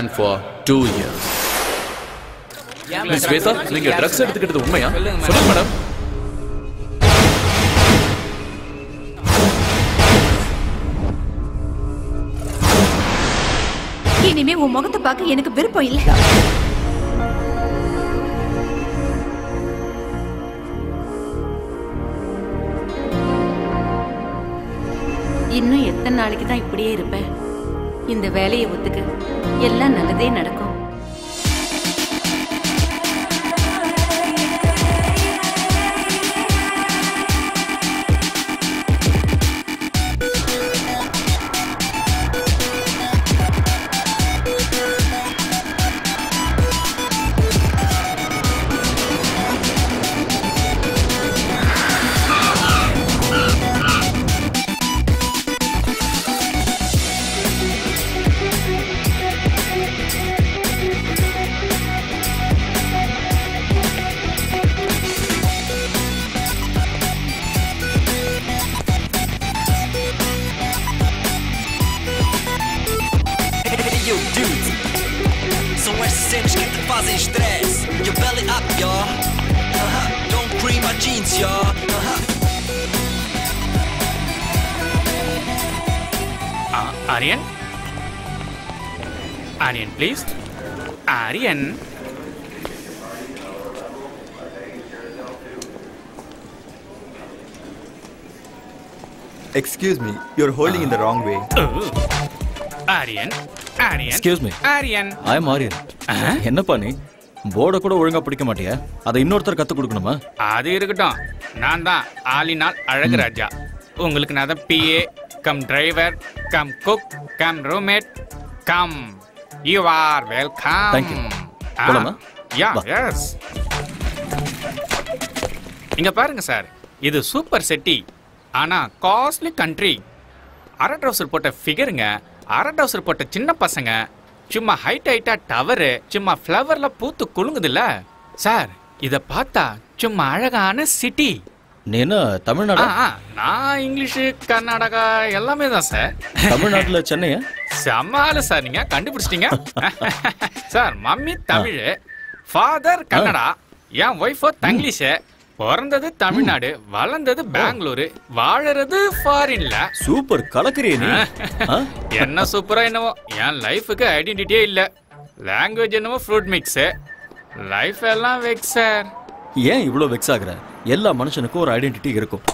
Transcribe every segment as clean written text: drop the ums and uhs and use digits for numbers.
ban for 2 years. Miss Sweta, நீங்க drugs எடுத்துக்கிட்டது உண்மையா? சொல்லுங்க மேடம். இனிமே உன் முகத்தை பார்க்க எனக்கு விருப்பம் இல்லை. இன்னும் எத்தனை நாளைக்கு தான் இப்படியே இருப்பேன்? இந்த வேலையை ஒத்துக்க, எல்லாம் நல்லதே நடக்கும். Aryan? Aryan, please. Aryan. Excuse me, you're holding in the wrong way. Aryan. Aryan. Excuse me. Aryan. I am Aryan. என்னப்பா நீ போர்டை கூட ஒழுங்கா பிடிக்க மாட்டியா? அதை இன்னொருத்தர் கத்து கொடுக்கணுமா? அது இருக்கட்டும். நான் தான் ஆலினால் அழகு ராஜா. உங்களுக்கு நான் தான் PA cum driver come cook come roommate come. You are welcome. Thank you. போலாமா? Yeah, yes. இங்க பாருங்க சார், இது சூப்பர் செட்டி. ஆனா காஸ்ட்லி கண்ட்ரி. அரை ட்ரவுசர் போட்ட ஃபிகருங்க, அரை ட்ரவுசர் போட்ட சின்ன பசங்க, சும்மா ஹைட்டா டவரு, சும்மா ஃப்ளவர்ல பூத்து குலுங்குதுல்ல சார். இத பார்த்தா சும்மா அழகான சிட்டி. நீ என்ன தமிழ்நாடா? நான் இங்கிலீஷ் கர்நாடகா எல்லாமே தான் சார். தமிழ்நாட்டுல சென்னையா? சமாளு சார், நீங்க கண்டுபிடிச்சிட்டீங்க sir. Mummy Tamil, father Kannada, என் ஒய்ஃபோ தங்கிலீஷ். பிறந்தது தமிழ்நாடு, வளர்ந்தது பெங்களூரு, வாழறது ஃபாரின்ல. சூப்பர் கலக்கறியே நீ. என்ன சூப்பரா என்னவோ, என் லைஃபுக்கு ஐடென்டிட்டியே இல்ல. லாங்குவேஜ் என்னவோ ஃப்ரூட் மிக்ஸ், லைஃப் எல்லாம் வெக்ஸ் சார். ஏன் இவ்ளோ வெக்ஸ் ஆகுற? எல்லா மனுஷனுக்கும் ஒரு ஐடென்டிட்டி இருக்கும்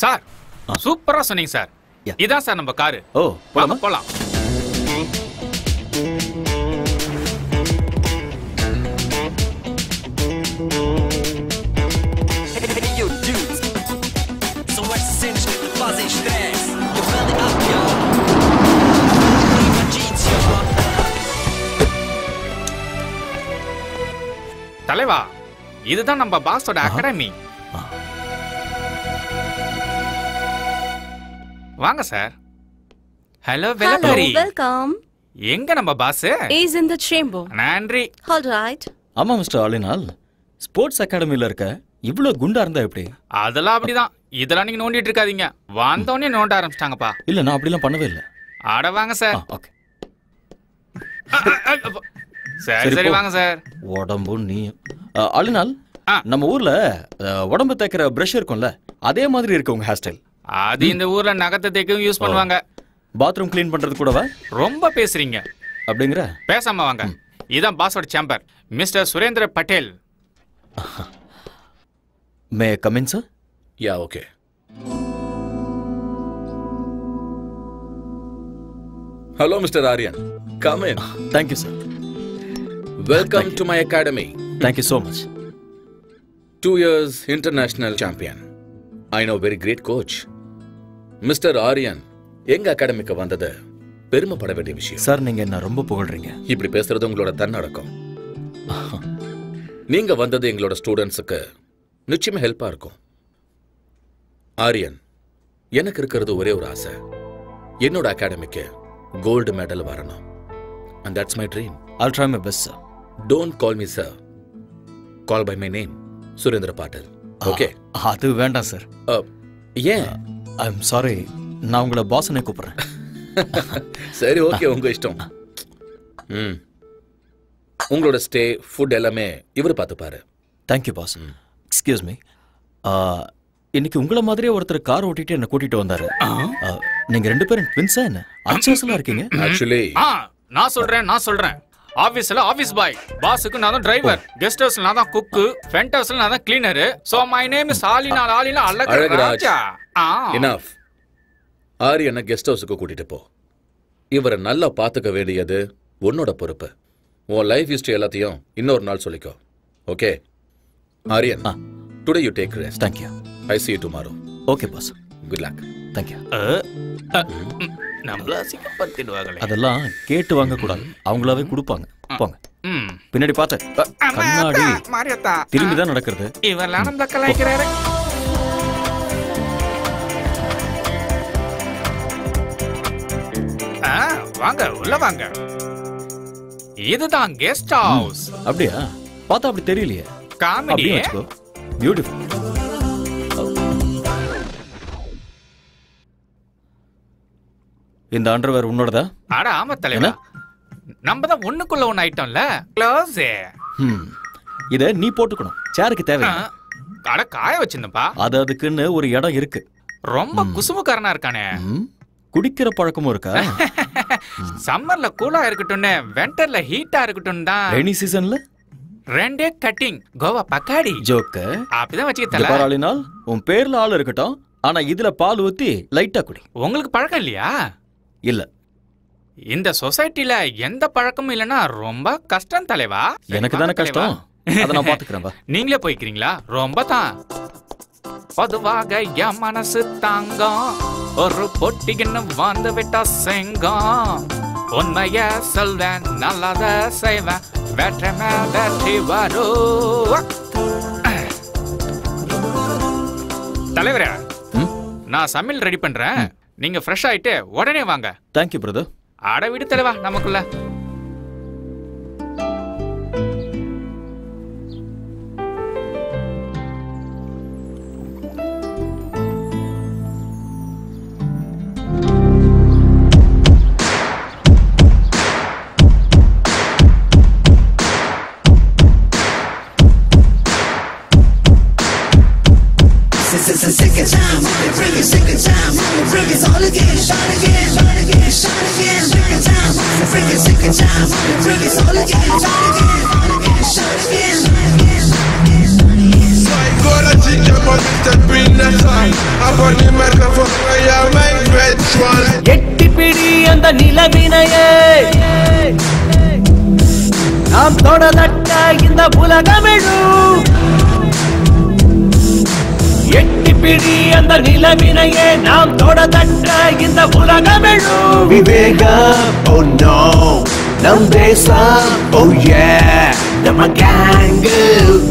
சார். சூப்பரா சொன்னீங்க சார். இதான் சார் நம்ம காரு. ஓ, போலாமா? போலாம். தலைவா, இதுதான் நம்ம பாஸோட அகாடமி. வாங்க சார். ஹலோ வெலபரி. வெல்கம். எங்க நம்ம boss? Is in the chamber. நன்றி. All right. ஆமா மிஸ்டர் ஆலினால், ஸ்போர்ட்ஸ் அகாடமில இருக்க இவ்ளோ குண்டா இருந்தா எப்படி? அதெல்லாம் அப்படிதான். இதெல்லாம் நீங்க நோண்டிட்டு இருக்காதீங்க. வந்தோடனே நோண்ட ஆரம்பிச்சிட்டாங்கப்பா. இல்ல, நான் அப்படிலாம் பண்ணவே இல்ல. ஆட வாங்க சார். ஓகே. சரி சரி வாங்க சார். உடம்பு நீ ஆலினால், நம்ம ஊர்ல உடம்பு தேய்க்கிற பிரஷ் இருக்கும்ல, அதே மாதிரி இருக்கு உங்க ஹேர் ஸ்டைல். அது இந்த ஊர்ல நகத்தை தேய்க்கவும் யூஸ் பண்ணுவாங்க. பாத்ரூம் க்ளீன் பண்றது கூடவா? ரொம்ப பேசுறீங்க. அப்படிங்கற? பேசாம வாங்க. இதான் பாஸோட chamber, mister Surendra Patel. May come in sir? Yeah, okay. Hello, Mr. Aryan. Come in. Thank you, sir. Welcome to my academy. Thank you so much. 2 years international champion. I know very great coach. Mr. Aryan, எங்க அகாடமிக்கு வந்தது பெருமைப்பட வேண்டிய விஷயம். Sir, நீங்க என்ன ரொம்ப புகழ்றீங்க. இப்படி பேசுறது உங்களோட தன்னடக்கம். நீங்க வந்தது எங்களோட ஸ்டூடெண்ட்ஸுக்கு நிச்சயமா ஹெல்ப்பா இருக்கும். ஆரியன், எனக்கு இருக்கிறது ஒரே ஒரு ஆசை. என்னோட அகாடமிக்கு கோல்டு மெடல் வரணும். And that's my dream. I'll try my best, sir. Don't call me sir. Call by my name, Surendra Patel. Okay? அது வேண்டாம் சார். ஏன்? I'm sorry. நான் உங்களை பாஸ்னே கூப்பிடுறேன். சரி, ஓகே, உங்க இஷ்டம். உங்களோட ஸ்டே ஃபுட் எல்லாமே இவர் பார்த்துப்பாரு. Thank you boss. எக்ஸ்கியூஸ் மீ, இன்னைக்கு உங்களை மாதிரியே ஒருத்தர் கார் ஓட்டிட்டு என்ன கூட்டிட்டு வந்தாரு. நீங்க 2 பேரும் ட்வின்ஸா என்ன? அச்சாசலா இருக்கீங்க. ஆக்சுவலி நான் சொல்றேன். ஆபீஸ்ல ஆபீஸ் பாய், பாஸுக்கு நான் தான் டிரைவர், கெஸ்ட் ஹவுஸ்ல நான் தான் குக், ஃப்ரண்ட் ஹவுஸ்ல நான் தான் cleaner. So my name is Alina Alagaraj. Enough. ஆரியனை கெஸ்ட் ஹவுஸுக்கு கூட்டிட்டு போ. இவரை நல்லா பாத்துக்க வேண்டியது உன்னோட பொறுப்பு. உன் லைஃப் ஹிஸ்டரி எல்லாத்தையும் இன்னொரு நாள் சொல்லிக்கோ. Okay Aryan, today you take rest. Thank you. I see you tomorrow. Okay boss. Good luck. Thank you. நம்மள சிக்கப்படுத்திடுவாங்களே. அதெல்லாம் கேட்டு வாங்க கூடாது, அவங்களாவே கொடுப்பாங்க. போங்க. பின்னாடி பார்த்து கண்ணாடி மாரியத்தா திரும்பி தான் நடக்கிறது. இவெல்லாம் நம்ம கலாய்க்கிறாரு. வாங்க உள்ள வாங்க. இதுதான் கெஸ்ட் ஹவுஸ். அப்படியா? பார்த்தா அப்படி தெரியலையே. காமெடி. பியூட்டிஃபுல். இந்த அண்டர்வேர் உன்னோடதா? அட ஆமா தலைவா, நம்ம தான் ஒண்ணுக்குள்ள ஒண்ணு ஐட்டம்ல. க்ளோஸ். இத நீ போட்டுக்கணும், சேருக்கு தேவை. அட காய வச்சிருந்தப்பா. அதுக்குன்னு ஒரு இடம் இருக்கு. ரொம்ப குசுமுக்காரனா இருக்கானே. குடிக்கிற பழக்கமும் இருக்கா? சம்மர்ல கூலா இருக்கட்டும்னு, விண்டர்ல ஹீட்டா இருக்கட்டும் தான். ரெய்னி சீசன்ல 2 கட்டிங் கோவா பக்காடி. ஜோக்க அப்படிதான் வச்சுக்கிட்டல. பாராளினால் உன் பேர்ல ஆள் இருக்கட்டும், ஆனா இதுல பால் ஊத்தி லைட்டா குடி. உங்களுக்கு பழக்கம் இல்லையா? இல்ல. இந்த சொசைட்டில எந்த பழக்கமும் இல்லனா ரொம்ப கஷ்டம் தலைவா. எனக்கு தானே கஷ்டம், அத நான் பாத்துக்கறேன். நீங்களே போய்க்கிறீங்களா? ரொம்ப தான். பொதுவாக என் மனசு தாங்கம், ஒரு பொட்டின்னு வந்து விட்டா செங்கம். உண்மைய சொல்வேன், நல்லத செய்வேன், வெற்றி வெற்றி வரும். தலைவரே, நான் சமையல் ரெடி பண்றேன். நீங்க ஃப்ரெஷ் ஆயிட்டு உடனே வாங்க. Thank you brother. ஆட விடு தலைவா, நமக்குள்ள. Second time, bring it second time, bring it all again, shot again, shot again, shot again, second time, bring it second time, bring it all again, shot again, shot again, Agora diga pode ter pina sai, apone marca foi a my red one. எட்டி பிடி அந்த நிலவினையே, நாம் தொடலட்ட இந்த உலகமெழும். எட்டி பிடி அந்த நிலவினையே, நாம் தொடதட்ட இந்த உலகமெழும். விவேகம், oh no, நம் தேசம், oh yeah, நம்ம கேங்கு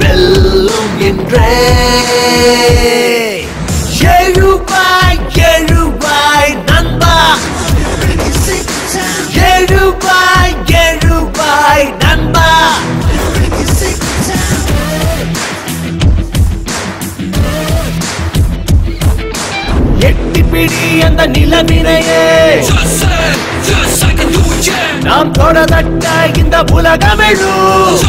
வெல்லும் என்றே. எழுவாய் எழுவாய் நண்பா, எழுவாய் எழுவாய் நண்பா. எட்டி பிடி அந்த நிலவினையே, நாம் தொடதட்ட இந்த உலகமெழும்.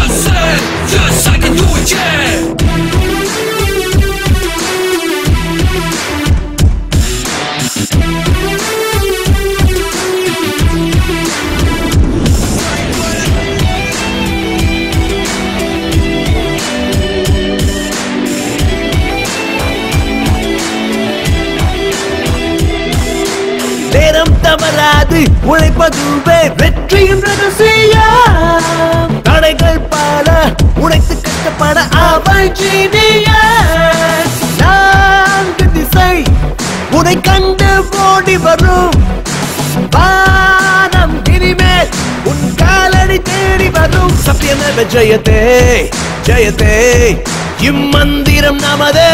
நேரம் தவறாது உழைப்பதுவே வெற்றியின் ரகசியம். தடைகள் பல உடைத்து கட்டப்பட அவள் ஜீனியர். 4 திசை உடை கண்டு ஓடி வரும். வானம் இனிமேல் உன் காலடி தேடி வரும். சத்தியமேவ ஜெயதே ஜெயதே, இம்மந்திரம் நமதே,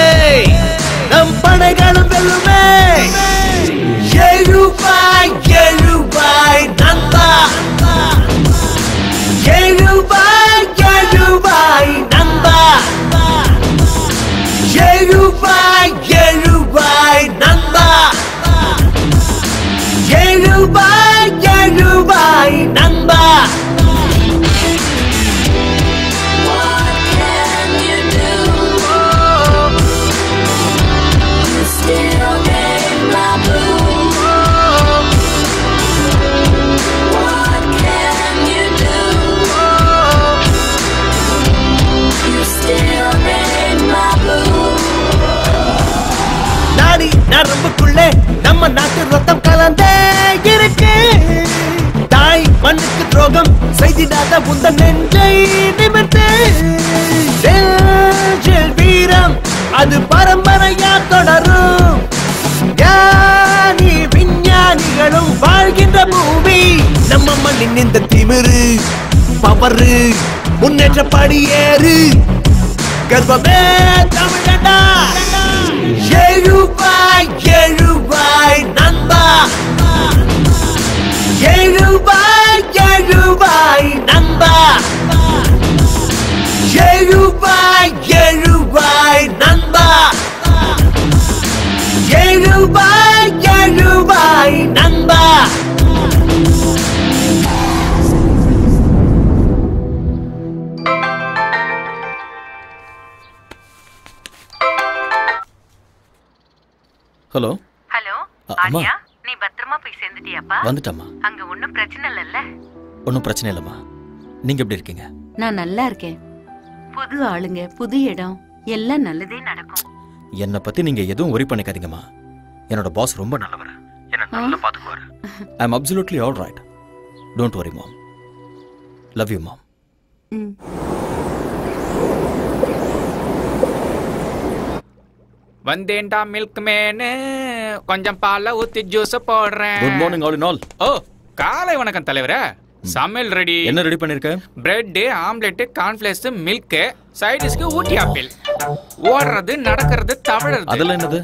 நம் படைகளும் வெல்லுமே. எழுவாய் எழுவாய் நண்பா, எழுவாய் எழுவாய் நண்பா, எழுவாய் எழுவாய் நண்பா, எழுவாய் எழுவாய் நண்பா. நம்ம நாட்டு ரத்தம் கலந்தே இருக்கு. தாய் மண்ணுக்கு துரோகம் செய்திடாத உந்த நெஞ்சை நிமிர்த்து. நெஞ்சில் வீரம் அது பரம்பரையா தொடரும். ஞானி விஞ்ஞானிகளும் வாழ்கின்ற பூமி நம்ம மண்ணின் இந்த திமிரு பவரு முன்னேற்ற படியேறு. கர்வமே தமிழடா. எழுவாய் எழுவாய் நண்பா, எழுவாய் எழுவாய் நண்பா, எழுவாய் எழுவாய் நண்பா, எழுவாய் எழுவாய் நண்பா. ஹலோ ஹலோ அம்மா. ஆரியா, நீ பத்திரமா போய் சேர்ந்துட்டியாப்பா? வந்துட்டம்மா. அங்க ஒண்ணும் பிரச்சனை இல்லல்ல? ஒன்றும் பிரச்சனை இல்லைம்மா. நீங்க எப்படி இருக்கீங்க? நான் நல்லா இருக்கேன். புது ஆளுங்க, புது இடம், எல்லாம் நல்லதே நடக்கும். என்னை பத்தி நீங்க எதுவும் worry பண்ணிக்காதீங்கம்மா. என்னோட பாஸ் ரொம்ப நல்லவர். என்ன நல்லா பாத்துக்குவாரு. I am absolutely all right. Don't worry mom. Love you mom. வந்தேன்டா மில்க் மேனு, கொஞ்சம் பாலை ஊத்தி ஜூஸ் போடுறேன். Good morning all in all. ஓ, காலை வணக்கம் தலைவரே. சமையல் ரெடி. என்ன ரெடி பண்ணிருக்க? பிரெட், ஆம்லெட், கார்ன்ஃபிளேக்ஸ், மில்க், சைடிஷ்க்கு ஊட்டி ஆப்பிள். ஓடுறது, நடக்கிறது, தவழறது. அதெல்லாம் என்னது?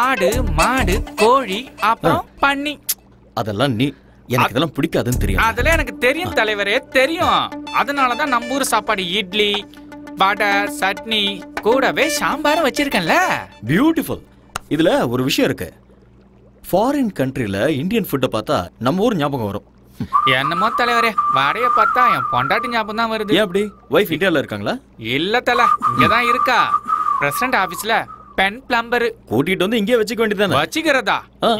ஆடு, மாடு, கோழி, அப்புறம் பன்னி. அதெல்லாம் நீ எனக்கு இதெல்லாம் பிடிக்காதுன்னு தெரியும். அதெல்லாம் எனக்கு தெரியும் தலைவரே, தெரியும். அதனாலதான் நம்ம ஊர் சாப்பாடு இட்லி, வடை, சட்னி, கூடவே சாம்பாரும் வச்சிருக்கேன்ல. பியூட்டிஃபுல். இதுல ஒரு விஷயம் இருக்கு. ஃபாரின் கண்ட்ரில இந்தியன் ஃபுட்டை பார்த்தா நம்ம ஊர் ஞாபகம் வரும். என்னமோ தலைவரே, வடைய பார்த்தா என் பொண்டாட்டி ஞாபகம் தான் வருது. ஏன் அப்படி? வைஃப் இந்தியால இருக்காங்களா? இல்ல தல, இங்கதான் இருக்கா. பிரசிடண்ட் ஆபீஸ்ல பென் பிளம்பர். கூட்டிட்டு வந்து இங்கே வச்சுக்க வேண்டியதானே? வச்சுக்கிறதா?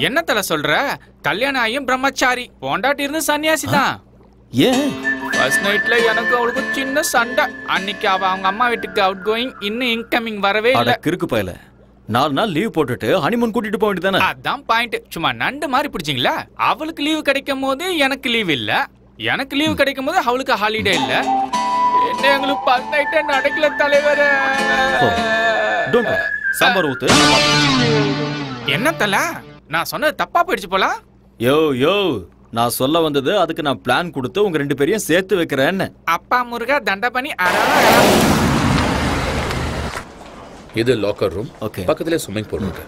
என்ன தல சொல்ற? கல்யாணம் ஆகியும் பிரம்மச்சாரி, பொண்டாட்டி இருந்து சன்னியாசி தான். ஏன்? ஃபர்ஸ்ட் நைட்ல எனக்கு அவளுக்கு சின்ன சண்டை. அன்னைக்கு அவ அவங்க அம்மா வீட்டுக்கு அவுட் கோயிங், இன்னும் இன்கமிங் வரவே இல்ல. கிறுக்கு பயல. 4 நாள் லீவ் போட்டுட்டு ஹனிமூன் கூட்டிட்டு போக வேண்டியதானே? அதான் பாயிண்ட். சும்மா நண்டு மாதிரி பிடிச்சிங்களா? அவளுக்கு லீவு கிடைக்கும் போது எனக்கு லீவ் இல்ல, எனக்கு லீவு கிடைக்கும் போது அவளுக்கு ஹாலிடே இல்ல. என்ன எங்களுக்கு ஃபர்ஸ்ட் நைட்டே நடக்கல தலைவரே. சாம்பார் ஊத்து. என்ன தல, நான் சொன்னது தப்பா போயிடுச்சு போல. யோ யோ, நான் சொல்ல வந்தது அதுக்கு நான் பிளான் கொடுத்து உங்க 2 பேரையும் சேர்த்து வைக்கிறேன்னு. அப்பா முருகா தண்டபணி. இது லாக்கர் ரூம். ஓகே. பக்கத்துல ஸ்விம்மிங் பூல் இருக்கு.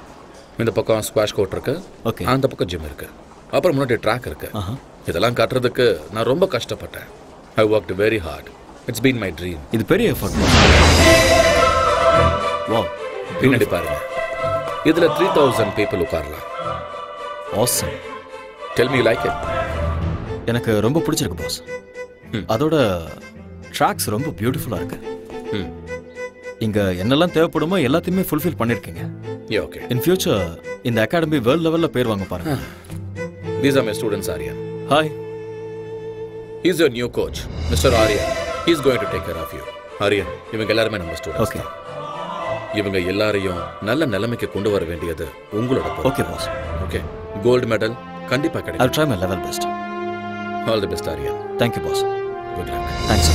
இந்த பக்கம் ஸ்குவாஷ் கோர்ட் இருக்கு. ஓகே. அந்த பக்கம் ஜிம் இருக்கு. அப்புறம் முன்னாடி ட்ராக் இருக்கு. இதெல்லாம் காட்டுறதுக்கு நான் ரொம்ப கஷ்டப்பட்டேன். I worked very hard. It's been my dream. இது பெரிய எஃபர்ட். வாவ். பின்னாடி பாருங்க. இதுல 3000 people உட்காரலாம். Awesome. Tell me like it. எனக்கு ரொம்ப பிடிச்சிருக்கு பாஸ். அதோட ட்ராக்ஸ் ரொம்ப பியூட்டிஃபுல்லா இருக்கு. இங்க என்னெல்லாம் தேவைப்படுமோ எல்லாத்தையுமே ஃபுல்ஃபில் பண்ணிருக்கீங்க. ஓகே. இன் ஃபியூச்சர் இந்த அகாடமி வேர்ல்ட் லெவல்ல பேர் வாங்க பாருங்க. These are my students, Aryan. Hi. He's your new coach, Mr. Aryan. He's going to take care of you. Aryan, இவங்க எல்லாரும் நம்ம ஸ்டூடண்ட்ஸ். ஓகே. இவங்க எல்லாரையும் நல்ல நிலைமைக்கு கொண்டு வர வேண்டியது உங்களோட பொறுப்பு. Okay boss. Okay. Gold medal கண்டிப்பா கிடைக்கும். I'll try my level best. All the best, Aryan. Thank you, boss. Good luck. Thanks.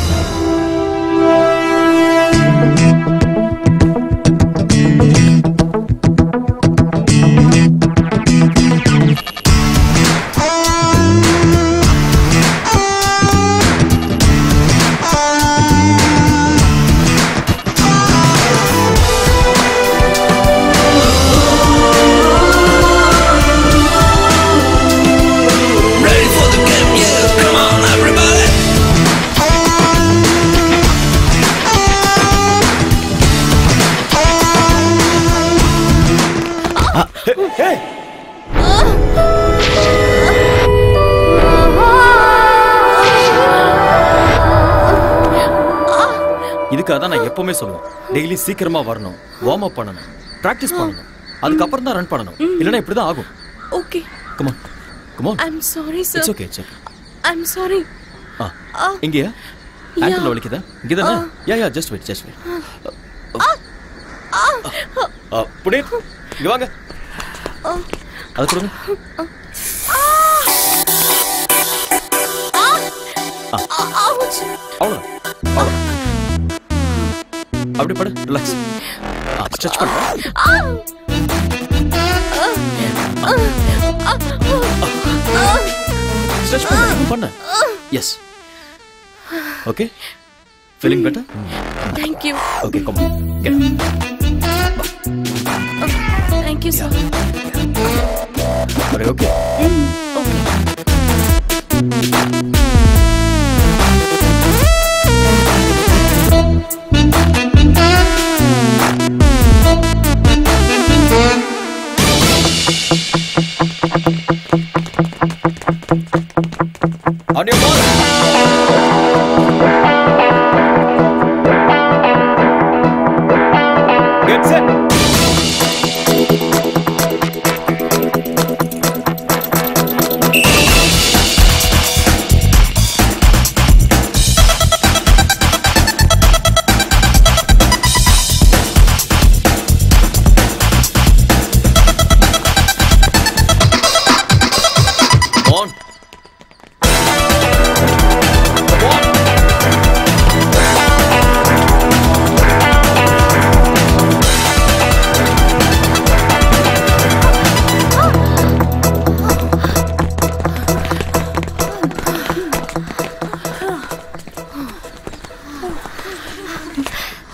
இதுக்காக தான் நான் எப்பவுமே சொல்லுவேன், டெய்லி சீக்கிரமா வரணும், வார்ம் அப் பண்ணணும், பிராக்டிஸ் பண்ணணும், அதுக்கப்புறம் தான் ரன் பண்ணணும். இல்லைன்னா இப்படி தான் ஆகும். Okay. Come on. Come on. I'm sorry, sir. It's okay, it's okay. I'm sorry. இங்கயா? ஆங்கிள் வலிக்குதா? இங்கதானே? யா just wait. புனீத், இங்க வாங்க. அது கொடுங்க. அவ்வளோ அவ்வளோ அப்படி படு. ரிலாக்ஸ். ஸ்ட்ரெச் பண்ண. ஸ்ட்ரெச் பண்ண. Yes. Okay. Feeling better? Thank you. Okay, come on. Get up. Thank you, sir. Are you okay? Okay. On your ball. Get set. On.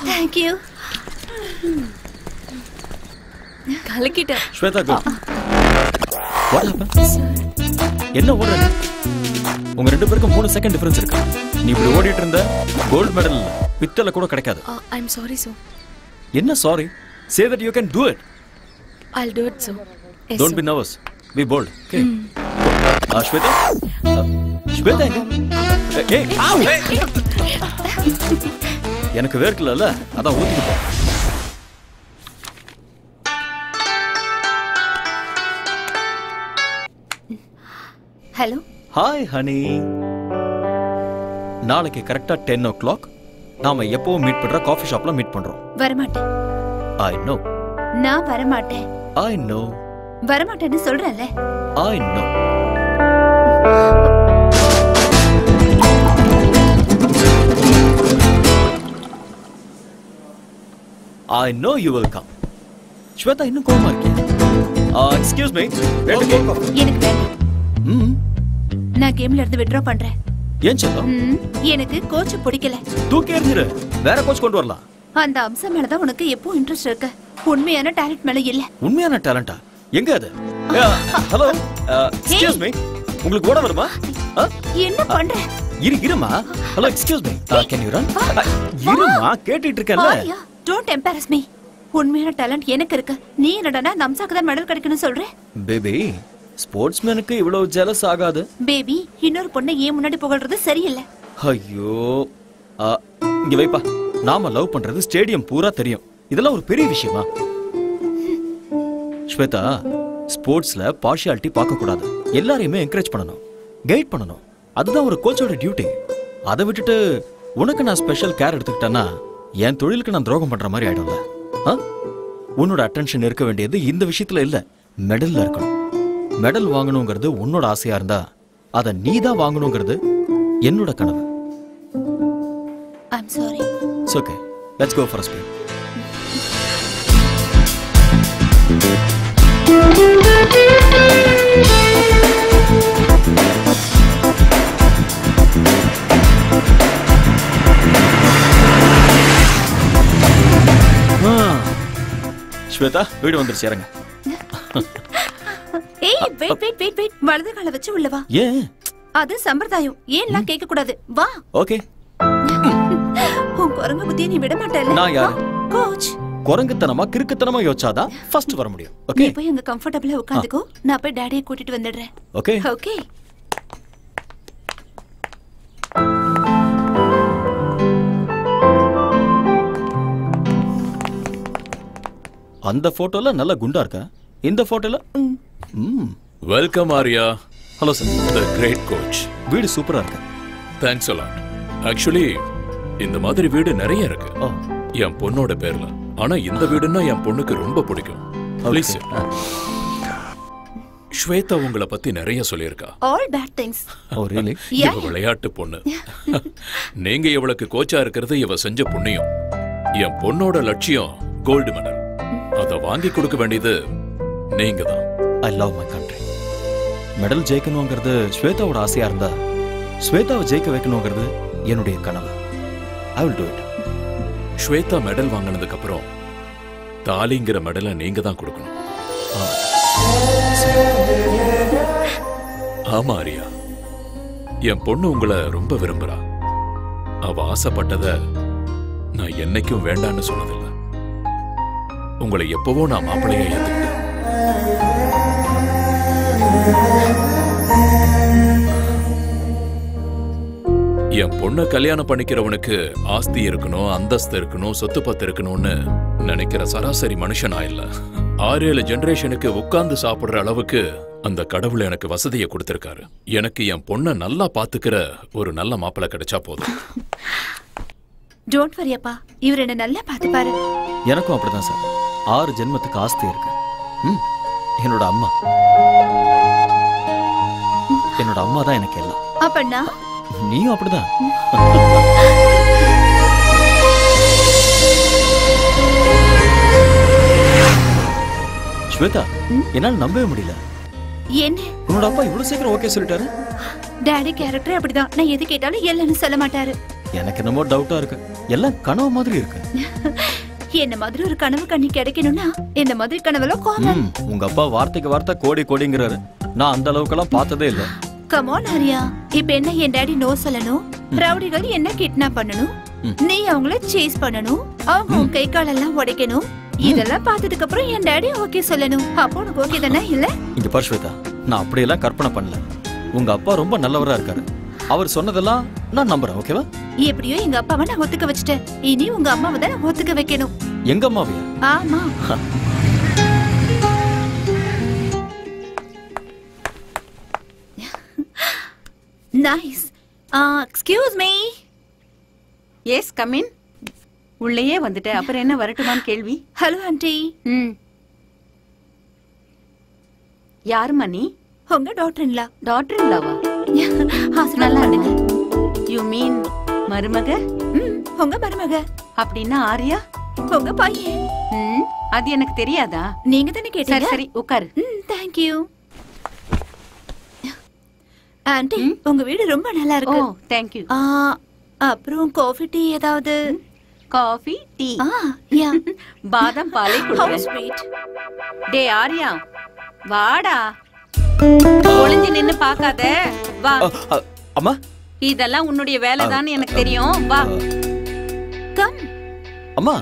Thank you. கலக்கிட்ட. Shweta, go. What happened? என்ன ஓடுற நீ? உங்க ரெண்டு பேருக்கும் 3 second difference இருக்கு. நீ இப்படி ஓடிட்டு இருந்த கோல்ட் மெடல் பித்தள கூட கிடைக்காது. I'm sorry, sir. என்ன sorry? Say that you can do it. I'll do it, sir. Yes, Don't sir. be nervous. Be bold. Okay. Shweta? Shweta எங்க? ஏய், ஆவ். எனக்கு வேர்க்கலல, அதான் ஊத்திட்டு போ. Hello. Hi, honey. நாளைக்கு கரெக்டா 10 o'clock நாம எப்பவும் மீட் பண்ற காஃபி ஷாப்ல மீட் பண்றோம். வரமாட்டேன். I know. நான் வரமாட்டேன். I know. வரமாட்டேன்னு சொல்றேன்ல. I know. I know you will come. Shweta இன்னும் கோவமா இருக்கியா? Excuse me. எனக்கு வேண்டாம். நான் கேம்ல இருந்து வித்ட்ரா பண்றேன். ஏன் செல்லம்? எனக்கு கோச் பிடிக்கல. தூக்கி எறிஞ்சிரு. வேற கோச் கொண்டு வரலாம். அந்த அம்சம் மேல தான் உனக்கு எப்போ இன்ட்ரெஸ்ட் இருக்கு. உண்மையான டாலன்ட் மேல இல்ல. உண்மையான டாலண்டா? எங்க அது? ஹலோ. Excuse me. உங்களுக்கு ஓட வருமா? என்ன பண்ற? இருமா. Hello, excuse me. Can you run? இருமா, கேட்டிட்டு இருக்கேன்ல. Don't embarrass me. உண்மையான டாலன்ட் எனக்கு இருக்கு. நீ என்னடா நம்சாக்கு தான் மெடல் கிடைக்கணும் சொல்ற? பேபி, ஸ்போர்ட்ஸ்மேனுக்கு இவ்வளவு ஜெலஸ் ஆகாது. பேபி, இன்னொரு பொண்ணை ஏன் முன்னாடி புகழ்றது சரியில்லை. ஐயோ, இங்க வைப்பா. நாம லவ் பண்றது ஸ்டேடியம் பூரா தெரியும். இதெல்லாம் ஒரு பெரிய விஷயமா? ஸ்வேதா, ஸ்போர்ட்ஸ்ல பார்ஷியாலிட்டி பார்க்க கூடாது. எல்லாரையுமே என்கரேஜ் பண்ணணும், கைட் பண்ணணும். அதுதான் ஒரு கோச்சோட டியூட்டி. அதை விட்டுட்டு உனக்கு நான் ஸ்பெஷல் கேர் எடுத்துக்கிட்டேன்னா என் தொழிலுக்கு நான் துரோகம் பண்ற மாதிரி ஆயிடும்ல. உன்னோட அட்டென்ஷன் இருக்க வேண்டியது இந்த விஷயத்துல இல்ல, மெடல்ல இருக்கணும். மெடல் வாங்கணுங்கிறது உன்னோட ஆசையா இருந்தா அதை நீ தான் வாங்கணுங்கிறது என்னோட கனவு. I'm sorry. It's okay. Let's go for a spin. Shweta, வீடு வந்துருச்சு, இறங்க. ஏய், வெயிட். வலது காலை வச்சு உள்ள வா. ஏன்? அது சம்பிரதாயம். ஏன்லாம் கேட்க கூடாது. வா. ஓகே. உன் குரங்கு புத்தியை நீ விட மாட்டேல்ல. நான் யாரு? கோச். குரங்குத்தனமா கிறுக்குத்தனமா யோசிச்சாதான் ஃபர்ஸ்ட் வர முடியும். ஓகே. நீ போய் அங்க கம்ஃபர்ட்டபிளா உட்கார்ந்துக்கோ. நான் போய் டாடியை கூட்டிட்டு வந்துடுறேன். ஓகே. ஓகே. அந்த போட்டோல நல்ல குண்டா இருக்கா, இந்த போட்டோல welcome Arya. Hello sir. The great coach. வீடு சூப்பரா இருக்கு. Thanks a lot. ஆக்சுவலி இந்த மாதிரி வீடு நிறைய இருக்கு என் பொண்ணோட பேர்ல. ஆனா இந்த வீடுன்னா என் பொண்ணுக்கு ரொம்ப பிடிக்கும். ப்ளீஸ். ஸ்வேதா உங்களை பத்தி நிறைய சொல்லியிருக்கா. All bad things. ஓ ரியலி? இவ விளையாட்டு பொண்ணு. நீங்க இவளுக்கு கோச்சா இருக்கிறது இவ செஞ்ச புண்ணியம். என் பொண்ணோட லட்சியம் கோல்டு மெடல். அத வாங்கி கொடுக்க வேண்டியது நீங்க தான். I love my country. Medal ஜெயிக்கணுங்கிறது ஸ்வேதாவோட ஆசையா இருந்தா ஸ்வேதாவை ஜெயிக்க வைக்கணுங்கிறது என்னுடைய கனவு. I will do it. Shweta medal வாங்கினதுக்கு அப்புறம் தாலிங்கிற மெடலை நீங்க தான் கொடுக்கணும். ஆமா ஆரியா, என் பொண்ணு உங்களை ரொம்ப விரும்புறா. அவ ஆசைப்பட்டத நான் என்னைக்கும் வேண்டான்னு சொன்னதில்லை. உங்களை எப்பவோ நான் மாப்பிள்ளையா ஏத்துக்கிட்டேன். என் பொண்ணை கல்யாணம் பண்ணிக்கிறவனுக்கு ஆஸ்தி இருக்கணும், அந்தஸ்து இருக்கணும், சொத்து பத்து இருக்கணும்னு நினைக்கிற சராசரி மனுஷனா இல்ல. 6-7 ஜெனரேஷனுக்கு உட்கார்ந்து சாப்பிடுற அளவுக்கு அந்த கடவுள் எனக்கு வசதியை கொடுத்திருக்காரு. எனக்கு என் பொண்ணை நல்லா பாத்துக்கிற ஒரு நல்ல மாப்பிள்ளை கிடைச்சா போதும். டோன்ட் வரி அப்பா, இவர் என்ன நல்லா பாத்துப்பாரு. எனக்கும் அப்படிதான் சார். 6 ஜென்மத்துக்கு ஆஸ்தி இருக்கு. என்னோட அம்மா தான் எனக்கு எல்லாம். அப்பண்ணா நீயும் அப்படிதான். ஸ்வேதா, என்னால நம்பவே முடியல. என்ன உன்னோட அப்பா இவ்வளவு சீக்கிரம் ஓகே சொல்லிட்டாரு? டாடி கேரக்டர் அப்படிதான். நான் எது கேட்டாலும் இல்லன்னு சொல்ல மாட்டாரு. எனக்கு என்னமோ டவுட்டா இருக்கு. எல்லாம் கனவு மாதிரி இருக்கு. என்ன மாதிரி ஒரு கனவு கண்ணி கிடைக்கணும்னா இந்த மாதிரி கனவுல காமன். உங்க அப்பா வார்த்தைக்கு வார்த்தை கோடி கோடிங்கிறாரு. நான் அந்த அளவுக்கெல்லாம் பார்த்ததே இல்ல. கம் ஆன் ஆரியா, இப்ப என்ன என் டாடி நோ சொல்லணும், ரவுடிகள் என்ன கிட்னாப் பண்ணணும், நீ அவங்கள சேஸ் பண்ணணும், அவங்க கை காலெல்லாம் உடைக்கணும். இதெல்லாம் பார்த்ததுக்கு அப்புறம் என் டாடி ஓகே சொல்லணும். அப்போ உனக்கு ஓகே தானே? இல்ல இங்க பாரு ஸ்வேதா, நான் அப்படியெல்லாம் கற்பனை பண்ணல. உங்க அப்பா ரொம்ப நல்லவரா இருக்காரு. அவர் சொன்னதெல்லாம் நான் நம்புறேன். ஓகேவா? எப்படியோ எங்க அப்பாவை நான் ஒத்துக்க வச்சுட்டேன். இனி உங்க அம்மாவை தான் நான் ஒத்துக்க வைக்கணும். எங்க அம்மாவையா? ஆமா. Nice. Excuse me. Yes come in. உள்ளேயே வந்துட்டு அப்புறம் என்ன வரட்டுமான்னு கேள்வி. Hello aunty. யாருமா நீ? உங்க டாக்டர் இல்ல. டாக்டர் இல்லவா? நல்லா இருங்க. யூ மீன் மருமக? உங்க மருமக. அப்படின்னா ஆரியா உங்க பையன். அது எனக்கு தெரியாதா? நீங்க தானே கேட்டீங்க. சரி உட்காரு. Thank you. ஆண்டி, உங்க வீடு ரொம்ப நல்லா இருக்கு. Oh thank you. அப்புறம் காஃபி டீ ஏதாவது? Coffee tea? யா. பாதாம் பாலை குடிங்க. டே ஆரியா வாடா. ஒளிஞ்சு நின்னு பாக்காத. வா. அம்மா, இதெல்லாம் உன்னுடைய வேலைதான் எனக்கு தெரியும். வா. கம். அம்மா,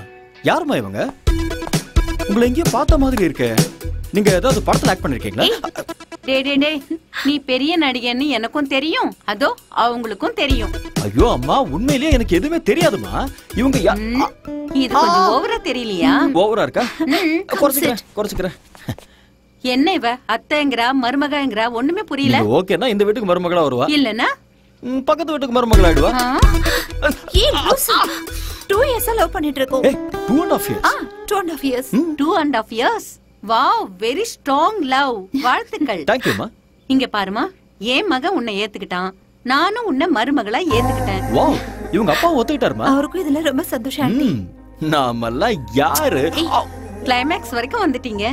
யாருமா இவங்க? உங்களை எங்கேயோ பார்த்த மாதிரி இருக்கே. நீங்க ஏதாவது படத்துல ஆக்ட் பண்ணிருக்கீங்களா? டே டே டே, நீ பெரிய நடிகன்னு எனக்கும் தெரியும், அதோ அவங்களுக்கும் தெரியும். ஐயோ அம்மா, உண்மையிலேயே எனக்கு எதுவுமே தெரியாதுமா. இவங்க இது கொஞ்சம் ஓவரா தெரியலையா? ஓவரா இருக்கா? குறைச்சுக்கிறேன். என்ன இவ அத்தைங்கறா மருமகங்கறா ஒண்ணுமே புரியல. ஓகேனா இந்த வீட்டுக்கு மருமகளா வருவா, இல்லனா பக்கத்து வீட்டுக்கு மருமகளா ஆயிடுவா. ஏய் லூசு, 2 years லவ் பண்ணிட்டு இருக்கோம். 2.5 years. 2.5 years. 2.5 years. Wow, very strong love. வாழ்த்துக்கள். Thank you மா. இங்க பாருமா, என் மகன் உன்னை ஏத்துக்கிட்டான், நானும் உன்னை மருமகளா ஏத்துக்கிட்டேன். வாவ், இவங்க அப்பா ஒத்துக்கிட்டாருமா? அவருக்கும் இதுல ரொம்ப சந்தோஷம் ஆண்டி. நாமெல்லாம் யாரு? கிளைமாக்ஸ் வரைக்கும் வந்துட்டீங்க.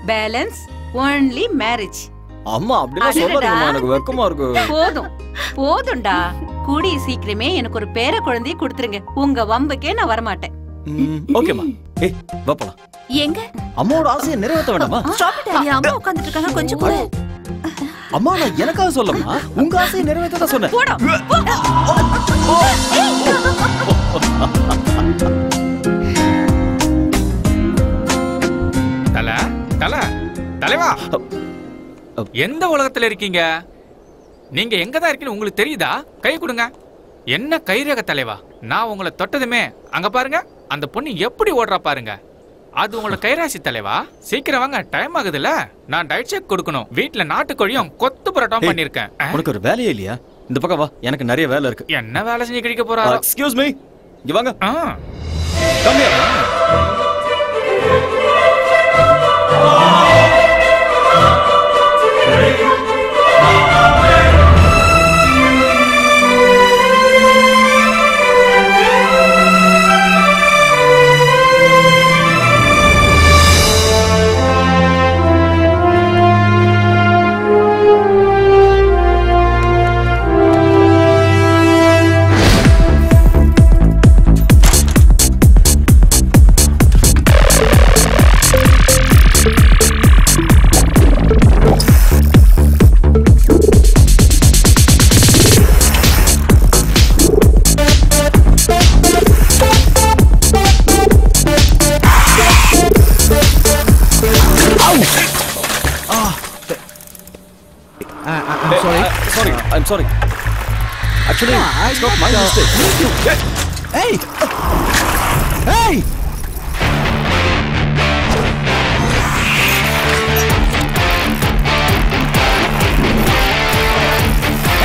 Balance only marriage. அம்மா அப்படிலாம் சொல்லாதீங்கம்மா, எனக்கு வெக்கமா இருக்கு. போதும்டா. கூடிய சீக்கிரமே எனக்கு ஒரு பேர குழந்தையை கொடுத்துருங்க. உங்க வம்புக்கே நான் வரமாட்டேன். ஓகேமா. ஏய் வா போலாம். எங்க? அம்மாவோட ஆசையை நிறைவேற்ற வேண்டாமா? ஸ்டாப் இட் ஆரியா, அம்மா உட்கார்ந்துட்டு இருக்காங்க, கொஞ்சம் கூட. அம்மா நான் எனக்காக சொல்லமா, உங்க ஆசையை நிறைவேற்ற தான் சொன்னேன். போடா. தலைவா, எந்த உலகத்துல இருக்கீங்க? நீங்க எங்க தான் இருக்கீங்க உங்களுக்கு தெரியுதா? கை கொடுங்க. என்ன கைரேக தலைவா, நான் உங்களை தொட்டதுமே அங்க பாருங்க, அந்த பொண்ணு எப்படி ஓடுறா பாருங்க. அது உங்களை கைராசி தலைவா. சீக்கிரம் வாங்க, டைம் ஆகுதுல்ல. நான் டயட் செக் கொடுக்கணும். வீட்டுல நாட்டுக்கோழியும் கொத்து பரோட்டாவும் பண்ணிருக்கேன். உனக்கு ஒரு வேலையே இல்லையா? இந்த பக்கம் வா, எனக்கு நிறைய வேலை இருக்கு. என்ன வேலை செஞ்சு கிடைக்க போறாரோ? எக்ஸ்கியூஸ் மீ, இங்க வாங்க. Come here. I'm sorry. Actually, it's not my mistake. Hey! Hey!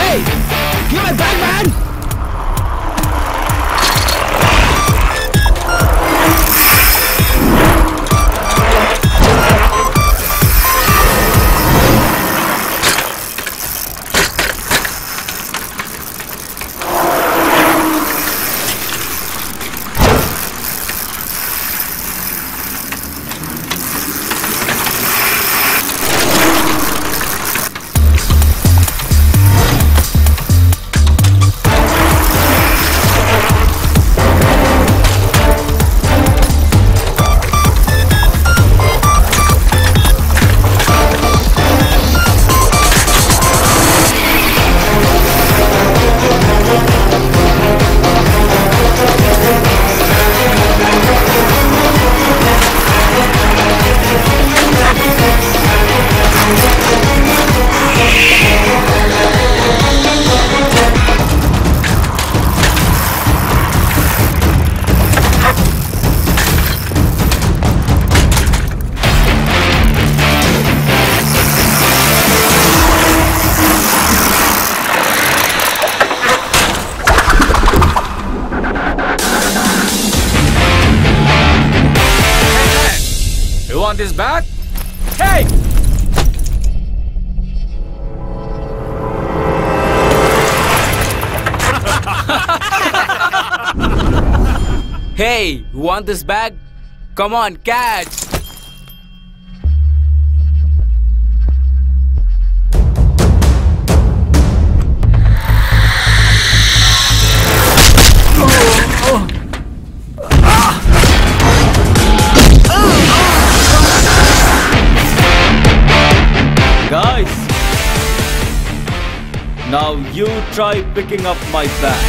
Hey! Give it back, man! This bag? Hey! Hey, you want this bag? Come on, catch! Guys, now you try picking up my bag.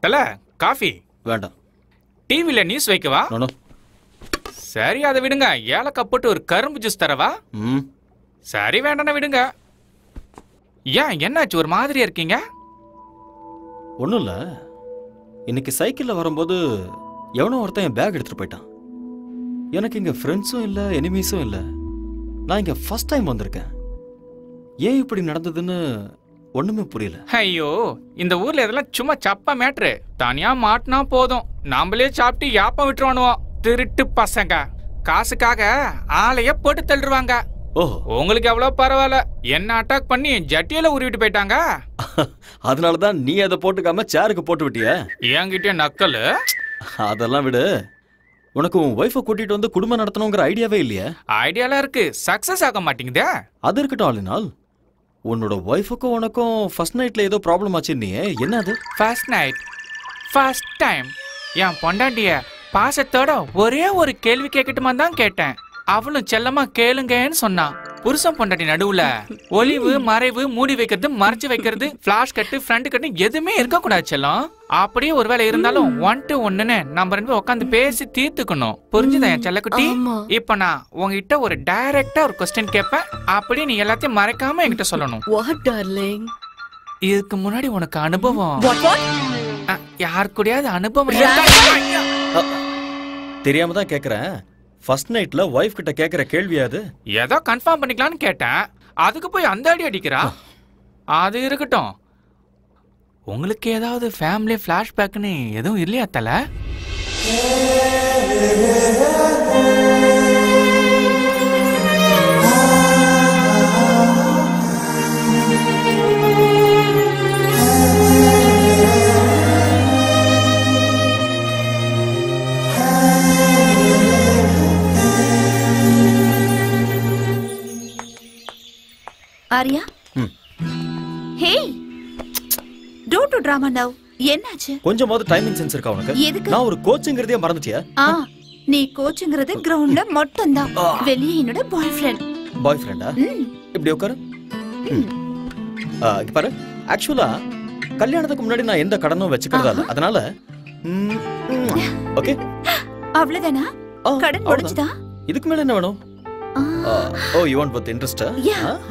தல coffee வேண்டாம். டிவில news வைக்கவா? No. சரி அதை விடுங்க. ஏலக்காய் போட்டு ஒரு கரும்பு ஜூஸ் தரவா? சரி வேண்டாம் விடுங்க. ஏன் என்னாச்சு ஒரு மாதிரியா இருக்கீங்க? ஒன்றும் இல்லை. இன்னைக்கு சைக்கிளில் வரும்போது எவனோ ஒருத்தன் என் பேக் எடுத்துகிட்டு போயிட்டான். எனக்கு இங்கே ஃப்ரெண்ட்ஸும் இல்லை எனிமீஸும் இல்லை. நான் இங்கே ஃபர்ஸ்ட் டைம் வந்திருக்கேன். ஏன் இப்படி நடந்ததுன்னு ஒண்ணுமே புரியல. ஐயோ, இந்த ஊர்ல இதெல்லாம் சும்மா சப்பா மேட்ரு. தனியா மாட்டினா போதும், நாமளே சாப்பிட்டு யாப்பம் விட்டுருவானுவோம். திருட்டு பசங்க காசுக்காக ஆளைய போட்டு தள்ளுவாங்க. ஓஹோ, உங்களுக்கு எவ்வளவு பரவாயில்ல. என்ன அட்டாக் பண்ணி ஜட்டியில உருவிட்டு போயிட்டாங்க. அதனாலதான் நீ அதை போட்டுக்காம சேருக்கு போட்டு விட்டிய. என்கிட்ட நக்கல். அதெல்லாம் விடு. உனக்கு உன் ஒய்ஃபை கூட்டிட்டு வந்து குடும்பம் நடத்தணுங்கிற ஐடியாவே இல்லையா? ஐடியாலாம் இருக்கு, சக்சஸ் ஆக மாட்டேங்குதே. அது இருக்கட்டும். ஆளினால் உன்னோட ஒய்ஃபுக்கும் உனக்கும் ஃபர்ஸ்ட் நைட்ல ஏதோ ப்ராப்ளம் ஆச்சு. நீ என்னது? ஃபர்ஸ்ட் நைட் ஃபர்ஸ்ட் டைம் என் பொண்டாட்டிய பாசத்தோட ஒரே ஒரு கேள்வி கேட்கட்டுமா தான் கேட்டேன். அவளும் செல்லமா கேளுங்கன்னு சொன்னான். புருஷன் பொண்டாட்டி நடுவுல ஒளிவு மறைவு, மூடி வைக்கிறது மறைச்சு வைக்கிறது, பிளாஷ் கட்டு ஃப்ரண்ட் கட்டு எதுவுமே இருக்க கூடாது செல்லம். அப்படியே ஒருவேளை இருந்தாலும் 1 to 1ன்னு நம்ம 2 பேரும் உட்காந்து பேசி தீர்த்துக்கணும். புரிஞ்சுதா என் செல்லக்குட்டி? இப்ப நான் உங்ககிட்ட ஒரு டைரக்டா ஒரு கொஸ்டின் கேட்பேன். அப்படியே நீ எல்லாத்தையும் மறைக்காம என்கிட்ட சொல்லணும். What darling? இதுக்கு முன்னாடி உனக்கு அனுபவம் யார் கூடயாவது அனுபவம் தெரியாம தான் கேக்குறேன். ஃபர்ஸ்ட் நைட்ல வைஃப் கிட்ட கேக்குற கேள்வி அது? ஏதோ கன்ஃபார்ம் பண்ணிக்கலாம்னு கேட்டேன். அதுக்கு போய் அந்த அடி அடிக்கிறா. அது இருக்கட்டும். உங்களுக்கு ஏதாவது ஃபேமிலி ஃபிளாஷ்பேக்னு எதுவும் இல்லையா தல? Arya hey don't do drama now. என்னாச்சு? கொஞ்சமாவது டைமிங் சென்ஸ் இருக்கா உனக்கு? எதுக்கு? நான் ஒரு கோச்ங்கிறதே மறந்துட்டியா? நீ கோச்ங்கிறது கிரவுண்ட்ல மட்டும் தான். வெளியே என்னோட பாய் ஃப்ரெண்ட். பாய் ஃப்ரெண்டா? இப்படி உட்காரு. இங்க பாரு. ஆக்சுவலா கல்யாணத்துக்கு முன்னாடி நான் எந்த கடனும் வச்சுக்கிறதா இல்ல. அதனால ஓகே. அவ்வளவுதானா? கடன் முடிஞ்சுதா? இதுக்கு மேல என்ன வேணும்? Oh you want with interest?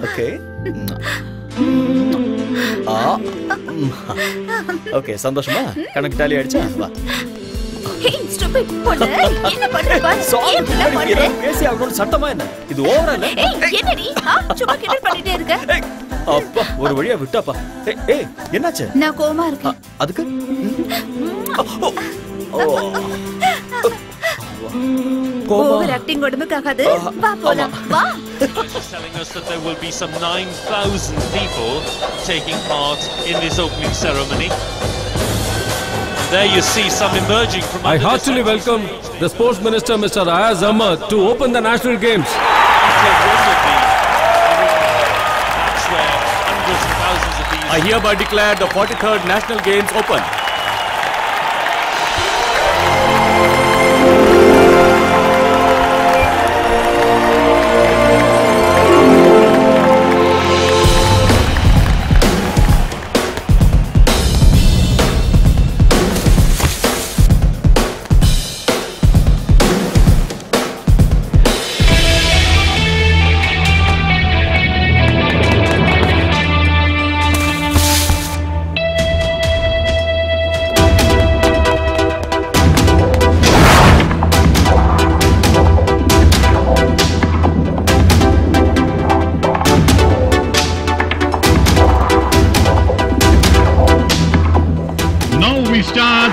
Okay. Okay சந்தோஷமா? கணக்கு டாலி ஆயிடுச்சா? வா. ஹே ஸ்டூபிட் பொண்ணு என்ன பண்ற பாரு. என்ன பண்ற? பேசி ஆகணும் சட்டமா என்ன? இது ஓவரா இல்ல? ஏய் என்னடி? சும்மா கிண்டல் பண்ணிட்டே இருக்க. அப்பா ஒரு வழியா விட்டாப்பா. ஏய் என்னாச்சு? நான் கோவமா இருக்கேன். அதுக்கு ஓவர் ஆக்டிங் உடம்புக்காகாது. வா போலாம். வா. Telling us that there will be some 9,000 people taking part in this opening ceremony. There you see some emerging from I heartily welcome the Sports Minister Mr. Ayaz Ahmad to open the National Games. I hereby declare the 43rd National Games open.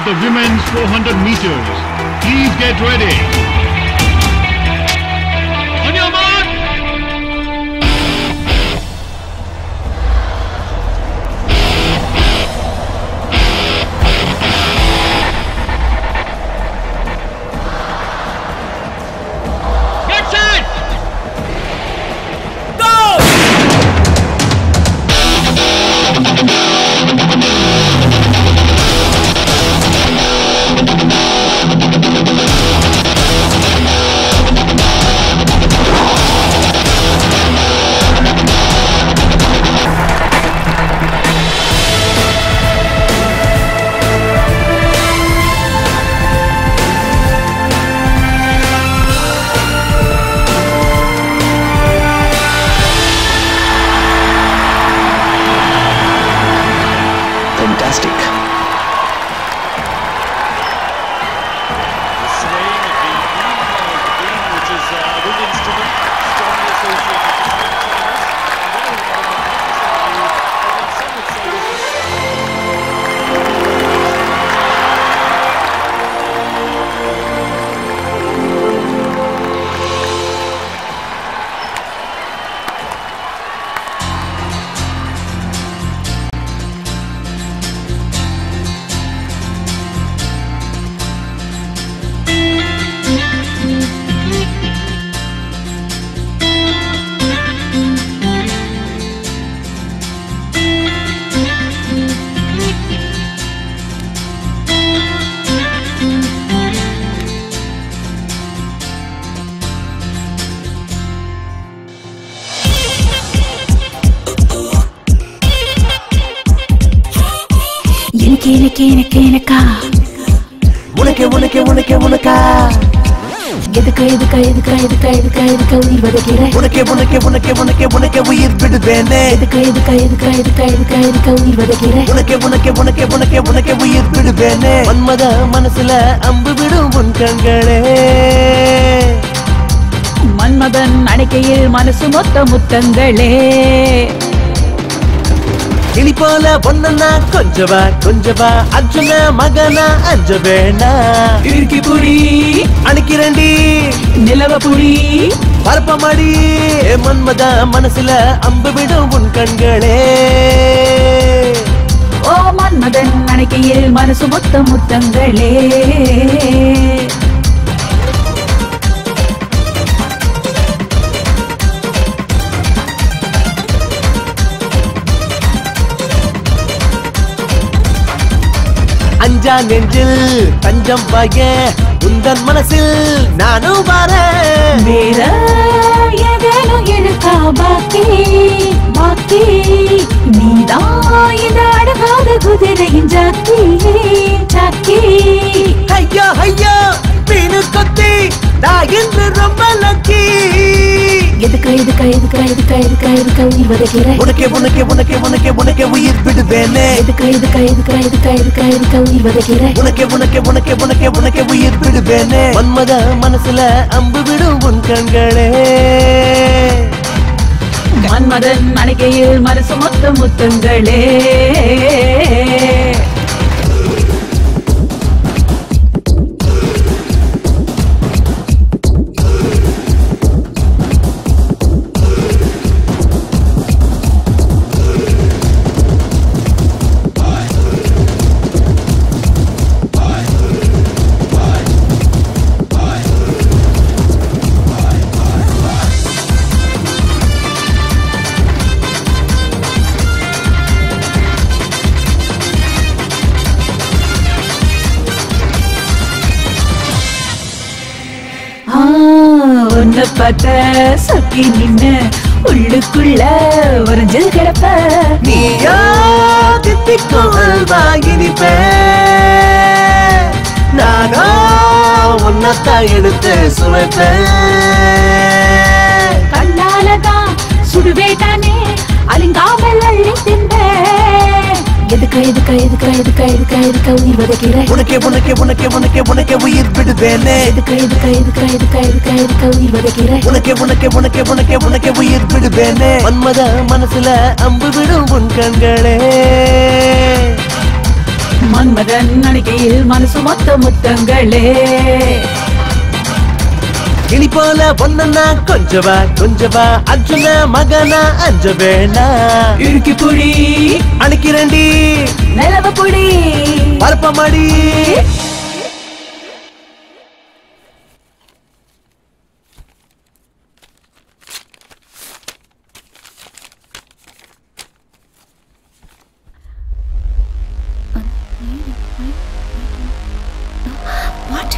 The women's 400 meters. Please get ready. On your mark. Get set. Go. Fantastic. The swaying of the beam, which is a wind instrument, strongly associated with எனக்கா உனக்கா எதுக்கு உயிர் வதைக்கிற உனக்கே உயிர் விடுவேனே எதுக்கு உயிர் வதைக்கிற உனக்கே உயிர் விடுவேனே மன்மத மனசுல அம்பு விடும் உன் கண்களே மன்மதன் அணைக்கையில் மனசு மொத்த முத்தங்களே கிளி போல பொண்ணா கொஞ்சவா அர்ஜுன மகனா அஞ்ச வேணா இறுக்கி புடி அணைக்கிறண்டி நிலவ புடி பரப்பமடி மன்மத மனசுல அம்பு விடும் உன் கண்களே ஓ மன்மதன் அணைக்கையில் மனசு மொத்த முத்தங்களே அஞ்சா நெஞ்சில் தஞ்சம் பாய உந்தன் மனசில் நானும் வரேன். வேற ஏதேனும் இருக்கா பாக்கி பாக்கி நீதான் இந்த அடகாத குதிரையின் ஜாக்கி ஜாக்கி. ஐயோ ஐயோ மீனு கொத்தி நான் இன்று ரொம்ப லக்கி. எதுக்கா எதுக்கா எதுக்கா எதுக்கா எதுக்கா எதுக்கா உயிர் வதைக்கிறேன். உனக்கே உனக்கே உனக்கே உனக்கே உனக்கே உயிர் விடுவேனே. எதுக்கா எதுக்கா எதுக்கா எதுக்கா எதுக்கா எதுக்கா உயிர் வதைக்கிறேன். உனக்கே உனக்கே உனக்கே உனக்கே உனக்கே உயிர் விடுவேனே. மன்மத மனசுல அம்பு விடும் உன் கண்களே. மன்மதன் அணைக்கையில் மனசு மொத்த முத்தங்களே. ஒன்ன பார்த்த சொக்கி நின்னு உள்ளுக்குள்ள உறைஞ்சல் கிடப்ப. நீயா தித்திக்கும் அல்வா இனிப்பே. நானா உன்னத்தான் எடுத்து சுவைப்பேன். கண்ணாலதான் சுடுவேட்டானே அலிங்காமல் அள்ளி தின்பேன். எதுக்கா எதுக்கா எதுக்கா எதுக்கா எதுக்கா எதுக்கா உயிர் வதைக்கிறேன். உனக்கே உனக்கே உனக்கே உனக்கே உனக்கே உயிர் விடுவேனே. எதுக்கா எதுக்கா எதுக்கா எதுக்கா எதுக்கா எதுக்கா உயிர் வதைக்கிறேன். உனக்கே உனக்கே உனக்கே உனக்கே உனக்கே உயிர் விடுவேனே. மன்மத மனசுல அம்பு விடும் உன் கண்களே. மன்மதன் அணைக்கையில் மனசு மொத்த முத்தங்களே. இனி போல பொண்ணா கொஞ்சவா கொஞ்சவா அர்ஜுன மகனா அஞ்ச வேணா. இறுக்கி புடி அணைக்கிறண்டி நிலவ புடி பரப்பமாடி. What?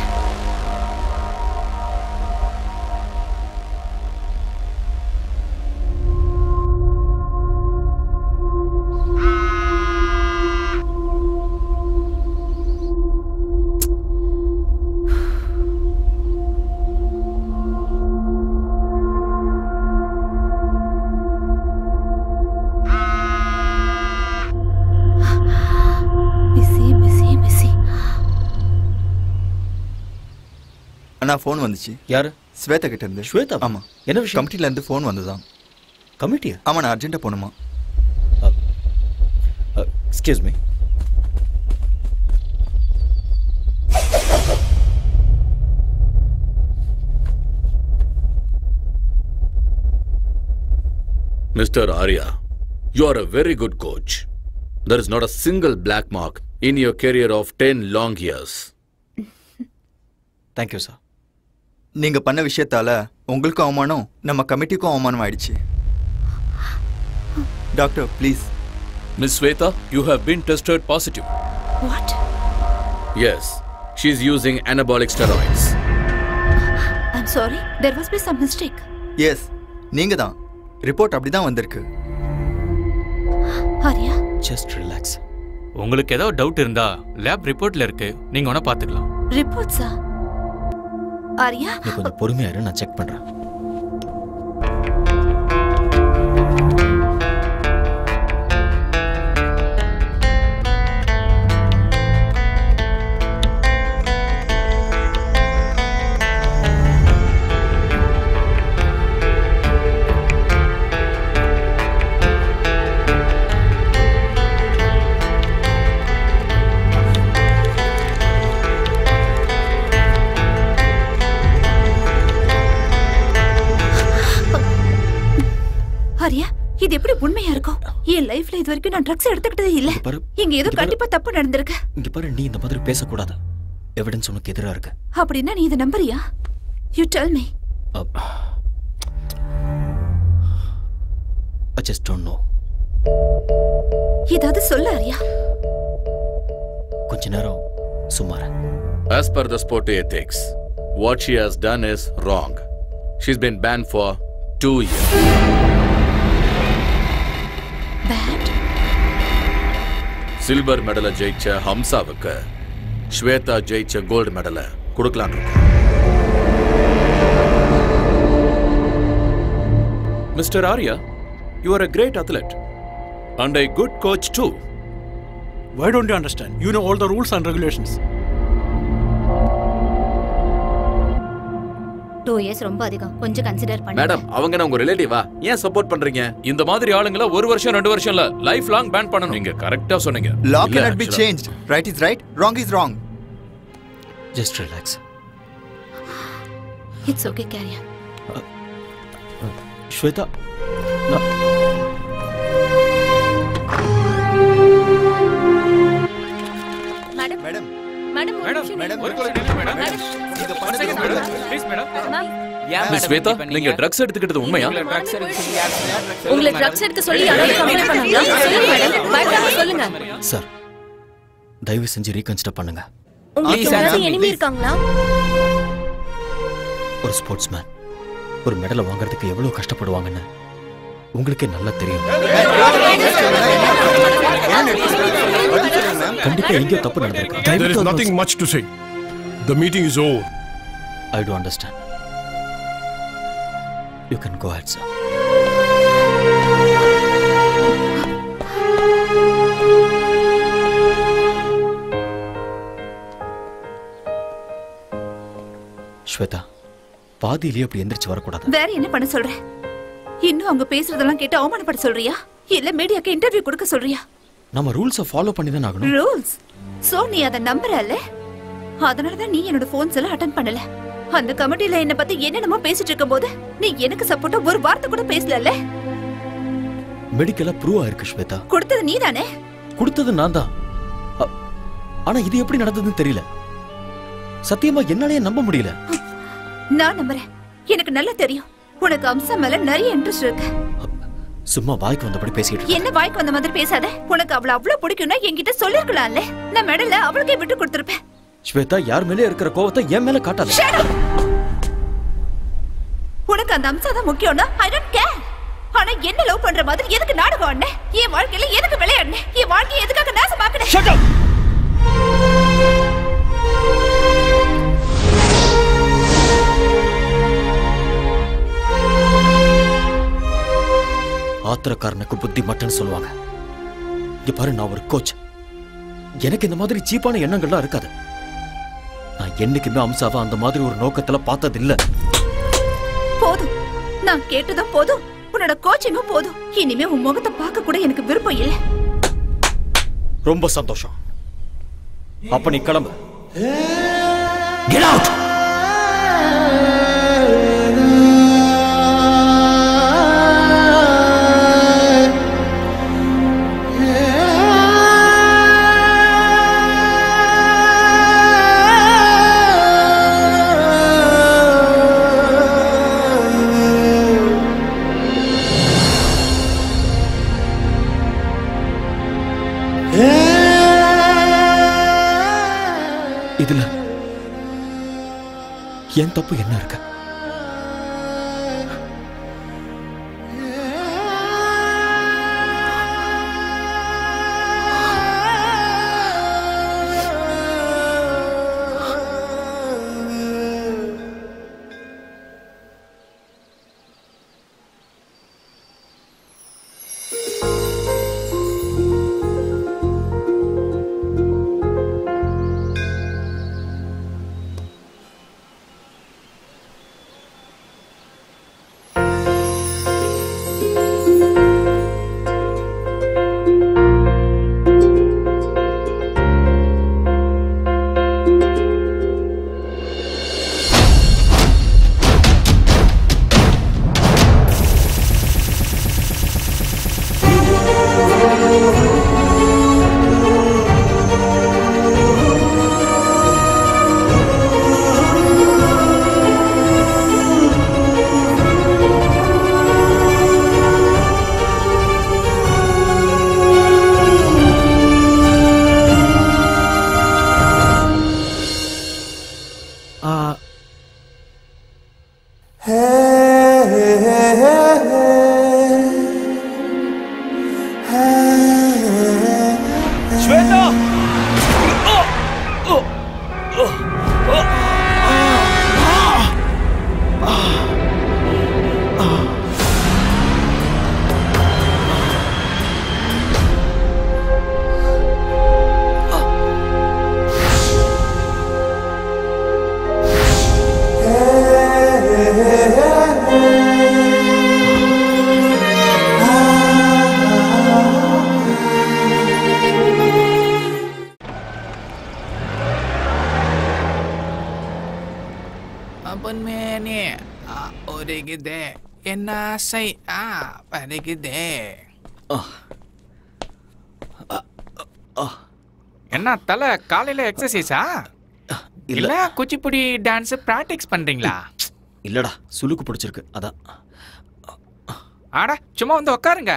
அண்ணா ஃபோன் வந்துச்சு. யாரு? ஸ்வேதா கிட்ட இருந்து. ஸ்வேதா? ஆமா. என்ன விஷயம்? கமிட்டில இருந்து ஃபோன் வந்ததான். கமிட்டியா? ஆமா, நான் அர்ஜென்ட்டா போணுமா. Excuse me. Mr. Arya, you are a very good coach. There is not a single black mark in your career of 10 long years. Thank you, sir. நீங்க பண்ண விஷயத்தால உங்களுக்கும் அவமானம், நம்ம கமிட்டிக்கும் அவமானம் ஆயிடுச்சு. Doctor, please. Miss Sweta, you have been tested positive. What? Yes, she is using anabolic steroids. I'm sorry. There must be some mistake. Yes, நீங்க தான். Report அப்படிதான் வந்திருக்கு. Arya, just relax. உங்களுக்கு ஏதோ டவுட் இருந்தா லேப் ரிப்போர்ட்ல இருக்கு, நீங்க வேணா பாத்துக்கலாம். ரிப்போர்ட்ஸா? ஆரியா, நீ கொஞ்சம் பொறுமையா இரு, நான் செக் பண்றேன். ஆரியா, இது எப்படி உண்மையா இருக்கும்? என் லைஃப்ல இது வரைக்கும் நான் ட்ரக்ஸ் எடுத்துக்கிட்டதே இல்ல. இங்க ஏதோ கண்டிப்பா தப்பு நடந்திருக்கு. இங்க பாரு, நீ இந்த மாதிரி பேசக்கூடாது. எவிடன்ஸ் உனக்கு எதிரா இருக்கு. அப்படின்னா நீ இதை நம்புறியா? You tell me. I just don't know. ஏதாவது சொல்ல ஆரியா. கொஞ்ச நேரம் சும்மா இரு. As per the sport ethics, what she has done is wrong. She's been banned for 2 years. Silver மெடலை ஜெயிச்ச ஹம்சாவுக்கு ஸ்வேதா ஜெயிச்ச கோல்டு மெடலை கொடுக்கலான்னு இருக்கோம். Mr. Arya, you are a great athlete and a good coach too. Why don't you understand? You know all the rules and regulations. 2 years ரொம்ப அதிகம். கொஞ்சம் consider பண்ணுங்க. Madam, அவங்க உங்க ரிலேட்டிவா? ஏன் சப்போர்ட் பண்றீங்க? இந்த மாதிரி ஆளுங்கள 1 வருஷம் 2 வருஷம் இல்ல, லைஃப் லாங் பேன் பண்ணனும். நீங்க கரெக்ட்டா சொன்னீங்க. Law cannot be changed. Right is right, wrong is wrong. Just relax. It's okay, carry on. Shweta, madam madam madam ஒரு நிமிஷம் மேடம். நீங்க பண்ணது மேடம். Please madam. ஏன் மிஸ் ஸ்வேதா, நீங்க ட்ரக்ஸ் எடுத்துக்கிட்டது உண்மையா? உங்களை ட்ரக்ஸ் எடுக்க சொல்லி யாராவது கம்ப்ளைண்ட் பண்ணாங்களா? சொல்லுங்க மேடம், பயப்படாம சொல்லுங்க. சார் தயவு செஞ்சு ரீகன்சிடர் பண்ணுங்க. உங்களுக்கு யாராவது எனிமி இருக்காங்களா? ஒரு ஸ்போர்ட்ஸ்மேன் ஒரு மெடலை வாங்குறதுக்கு எவ்வளவு கஷ்டப்படுவாங்கன்னு உங்களுக்கே நல்லா தெரியும். கண்டிப்பா எங்கேயோ தப்பு நடந்திருக்கு. There is nothing much to say. The meeting is over. I do understand. You can go ahead, sir. Shweta, பாதியிலேயே அப்படி எந்திரிச்சு வரக்கூடாது. வேற என்ன பண்ண சொல்ற? இன்னும் அவங்க பேசுறதெல்லாம் கேட்டு அவமானப்பட சொல்றியா? இல்ல மீடியாக்கு இன்டர்வியூ கொடுக்க சொல்றியா? நம்ம ரூல்ஸை ஃபாலோ பண்ணி தான் ஆகணும். ரூல்ஸ்? சோ நீ அத நம்பறல்ல? அதனால தான் நீ என்னோட போன்ஸ் எல்லாம் அட்டெண்ட் பண்ணல. அந்த கமிட்டில என்ன பத்தி என்னென்னமோ பேசிட்டு இருக்கும்போது நீ எனக்கு சப்போர்ட்டா ஒரு வார்த்தை கூட பேசலல்ல? மெடிக்கலா ப்ரூவ் ஆயிருக்கு ஸ்வேதா. கொடுத்தது நீதானே? கொடுத்தது நான் தான். ஆனா இது எப்படி நடந்ததுன்னு தெரியல. சத்தியமா என்னாலயே நம்ப முடியல. நான் நம்புறேன். எனக்கு நல்லா தெரியும் உனக்கு அம்சா மேல நிறைய இன்ட்ரெஸ்ட் இருக்கு. சும்மா வாய்க்கு வந்தபடி பேசிட்டு என்ன வாய்க்கு வந்த மாதிரி பேசாத. உனக்கு அவள அவ்வளவு பிடிக்கும்னா என்கிட்ட சொல்லிருக்கலாம்ல. நான் மெடல அவளுக்கே விட்டு கொடுத்திருப்பேன். ஸ்வேதா, யார் மேலே இருக்கிற கோவத்தை என் மேல காட்டாத. உனக்கு அந்த அம்சா தான் முக்கியம்னா ஐ டோன்ட் கேர். ஆனா என்ன லவ் பண்ற மாதிரி எதுக்கு நாடகம் ஆடுன? என் வாழ்க்கையில எதுக்கு விளையாடுன? என் வாழ்க்கையை எதுக்காக நாசமாக்குன? Shut up. ஆத்திரக்காரனுக்கு புத்தி மட்டும்னு சொல்லுவாங்க. இங்க பாரு, நான் ஒரு கோச். எனக்கு இந்த மாதிரி சீப்பான எண்ணங்கள்லாம் இருக்காது. நான் என்னைக்குமே அம்சாவா அந்த மாதிரி ஒரு நோக்கத்துல பார்த்தது இல்ல. போதும், நான் கேட்டதும் போதும். உன்னோட கோச்சிங்கும் போதும். இனிமே உன் முகத்தை பார்க்க கூட எனக்கு விருப்பம் இல்ல. ரொம்ப சந்தோஷம். அப்ப நீ கிளம்பு. Get out. இதுல என் தப்பு என்ன இருக்கு? பொன்மேனே ஒருகுதே என்ன ஆசை பருகுதே. என்ன தலை காலையில எக்ஸசைஸா இல்ல குச்சிப்புடி டான்ஸ் பிராக்டிஸ் பண்றீங்களா? இல்லடா சுளுக்கு பிடிச்சிருக்கு அதான். ஆடா சும்மா வந்து உட்காருங்க.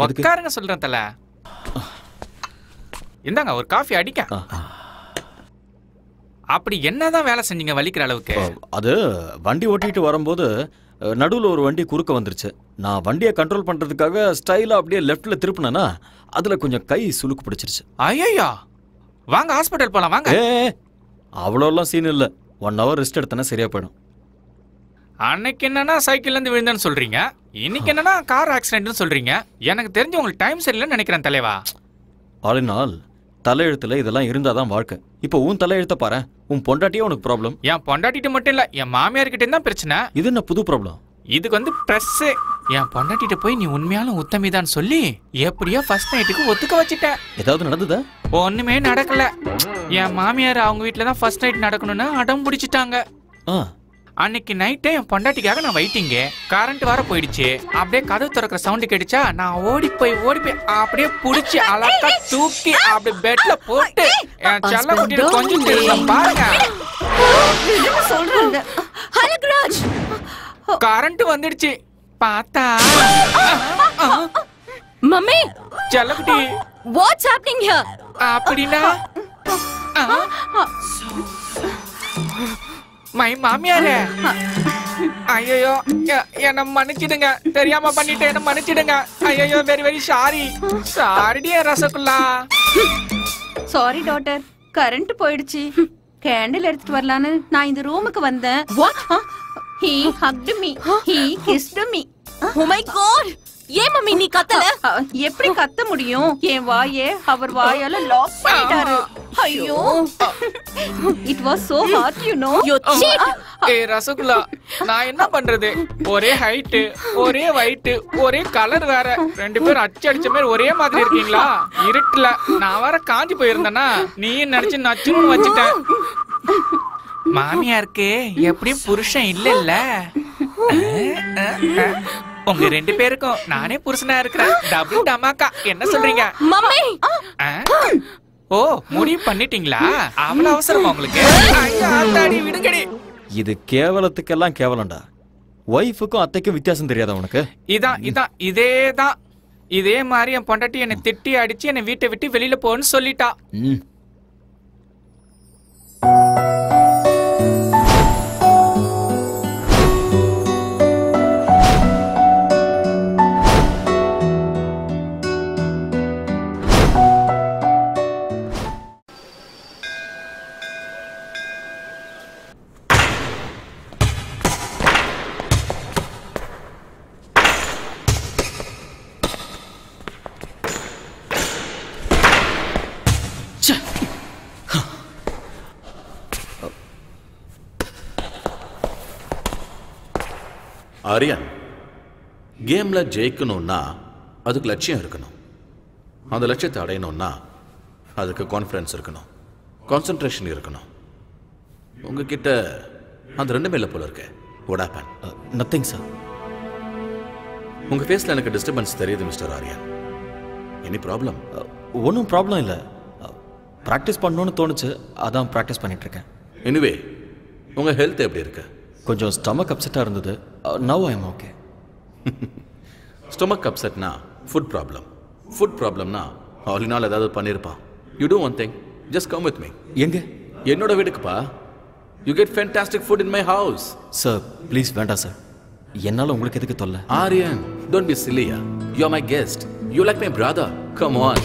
உட்காருங்க சொல்றேன் தலை. இந்தாங்க ஒரு காஃபி அடிக்க. அப்படி என்னதான் வேலை செஞ்சீங்க வலிக்கிற அளவுக்கு? அது வண்டி ஓட்டிட்டு வரும்போது நடுவில் ஒரு வண்டி குறுக்க வந்துருச்சு. நான் வண்டியை கண்ட்ரோல் பண்றதுக்காக ஸ்டைலா அப்படியே லெஃப்ட்ல திருப்பினேன்னா அதுல கொஞ்சம் கை சுளுக்கு பிடிச்சிருச்சு. ஐயோ வாங்க ஹாஸ்பிட்டல் போலாம் வாங்க. அவ்வளோலாம் சீன் இல்லை. 1 hour ரெஸ்ட் எடுத்தனா சரியா போயிடும். அன்னைக்கு என்னன்னா சைக்கிள்ல இருந்து விழுந்தேன்னு சொல்றீங்க, இன்னைக்கு என்னன்னா கார் ஆக்சிடென்ட்னு சொல்றீங்க. எனக்கு தெரிஞ்சு உங்களுக்கு டைம் சரியில்லைன்னு நினைக்கிறேன் தலைவா. ஆல் இன் ஆல் தலையெழுத்துல இதெல்லாம் இருந்தாதான் வாழ்க்கை. இப்போ உன் தலையெழுத்த பாரு. உன் பொண்டாட்டியே உனக்கு ப்ராப்ளம். என் பொண்டாட்டிட்டு மட்டும் இல்ல, என் மாமியார் கிட்ட தான் பிரச்சனை. இது என்ன புது ப்ராப்ளம்? இதுக்கு வந்து பிரஸ். என் பொண்டாட்டிட்ட போய் நீ உண்மையாலும் உத்தமிதான் சொல்லி எப்படியோ ஃபர்ஸ்ட் நைட்டுக்கு ஒத்துக்க வச்சுட்டேன். ஏதாவது நடந்ததா? ஒண்ணுமே நடக்கல. என் மாமியார் அவங்க வீட்டுல தான் ஃபர்ஸ்ட் நைட் நடக்கணும்னு அடம் பிடிச்சிட்டாங்க. அன்னைக்கு நைட்டே என் பொண்டாட்டிக்காக நான் வெயிட்டிங்க. கரண்ட் வர போயிடுச்சு. அப்படியே கதவு திறக்கிற சவுண்டு கேட்டுச்சா, நான் ஓடி போய் அப்படியே புடிச்சு அழகா தூக்கி அப்படியே பெட்ல போட்டு என் செல்ல குட்டியில கொஞ்சம் தெரியும் பாருங்க. சொல்றாங்க ஹலக்ராஜ் கரண்ட் வந்துடுச்சு. பார்த்தா மம்மி செல்லக்குட்டி வாட்ஸ் ஹேப்பனிங் ஹியர்? அப்படினா மை மாமியாரே, ஐயோ என்ன மன்னிச்சிடுங்க, தெரியாம பண்ணிட்டு என்ன மன்னிச்சிடுங்க. ஐயோ very very sorry. Sorry dear rasgulla. Sorry daughter, current போயிடுச்சு. கேண்டில் எடுத்துட்டு வரலான்னு நான் இந்த ரூமுக்கு வந்தேன். He hugged me. He kissed me. Oh my god! ஏன் மம்மி நீ கத்தல? எப்படி கத்த முடியும்? என் வாயே அவர் வாயால லாக் பண்ணிட்டாரு. ஐயோ, it was so hard, you know. You cheat. ஏய் ரசகுல்லா, நான் என்ன பண்றது? ஒரே ஹைட், ஒரே weight, ஒரே கலர் வேற. ரெண்டு பேரும் அடிச்ச மாதிரி ஒரே மாதிரி இருக்கீங்களா? இருட்டுல நான் வேற காஞ்சி போயிருந்தேனா, நீ நினைச்சு நச்சுன்னு வச்சிட்டேன். மாமியாருக்கு எப்படியும் புருஷன் இல்ல. உங்க ரெண்டு பேருக்கும் நானே புருஷனா இருக்கிறேன். டபுள் டமாக்கா. என்ன சொல்றீங்க மம்மி? ஓ முடிவு பண்ணிட்டீங்களா? அவ்வளவு அவசரமா உங்களுக்கு? விடுங்கடி. இது கேவலத்துக்கெல்லாம் கேவலம்டா. ஒய்ஃபுக்கும் அத்தைக்கும் வித்தியாசம் தெரியாதா உனக்கு? இதேதான். இதே மாதிரி என் பொண்டாட்டி என்னை திட்டி அடிச்சு என்னை வீட்டை விட்டு வெளியில போன்னு சொல்லிட்டா. ஆரியன், கேம்ல ஜெயிக்கணும்னா அதுக்கு லட்சியம் இருக்கணும். அந்த லட்சியத்தை அடையணும்னா அதுக்கு கான்ஃபிடன்ஸ் இருக்கணும், கான்சென்ட்ரேஷன் இருக்கணும். உங்ககிட்ட அந்த ரெண்டுமே இல்லை போல இருக்கு. What happen? Nothing sir. உங்க ஃபேஸ்ல எனக்கு டிஸ்டர்பன்ஸ் தெரியுது மிஸ்டர் ஆரியன். Any problem? ஒன்றும் ப்ராப்ளம் இல்லை. ப்ராக்டிஸ் பண்ணணும்னு தோணுச்சு, அதான் ப்ராக்டிஸ் பண்ணிட்டு இருக்கேன். எனிவே உங்க ஹெல்த் எப்படி இருக்கு? கொஞ்சம் ஸ்டமக் அப்செட்டாக இருந்தது. Now I am okay. Stomach அப்செட்னா ஃபுட் ப்ராப்ளம். ஃபுட் ப்ராப்ளம்னா ஆலினால் ஏதாவது பண்ணியிருப்பான். You do one thing, just come with me. எங்க? என்னோட வீட்டுக்குப்பா. You get fantastic food in my house. Sir please வேண்டாம் சார். என்னால் உங்களுக்கு எதுக்கு தொல்லை? ஆரியன், டோன்ட் பி சில்லியா. You are my guest. You like my brother. Come on.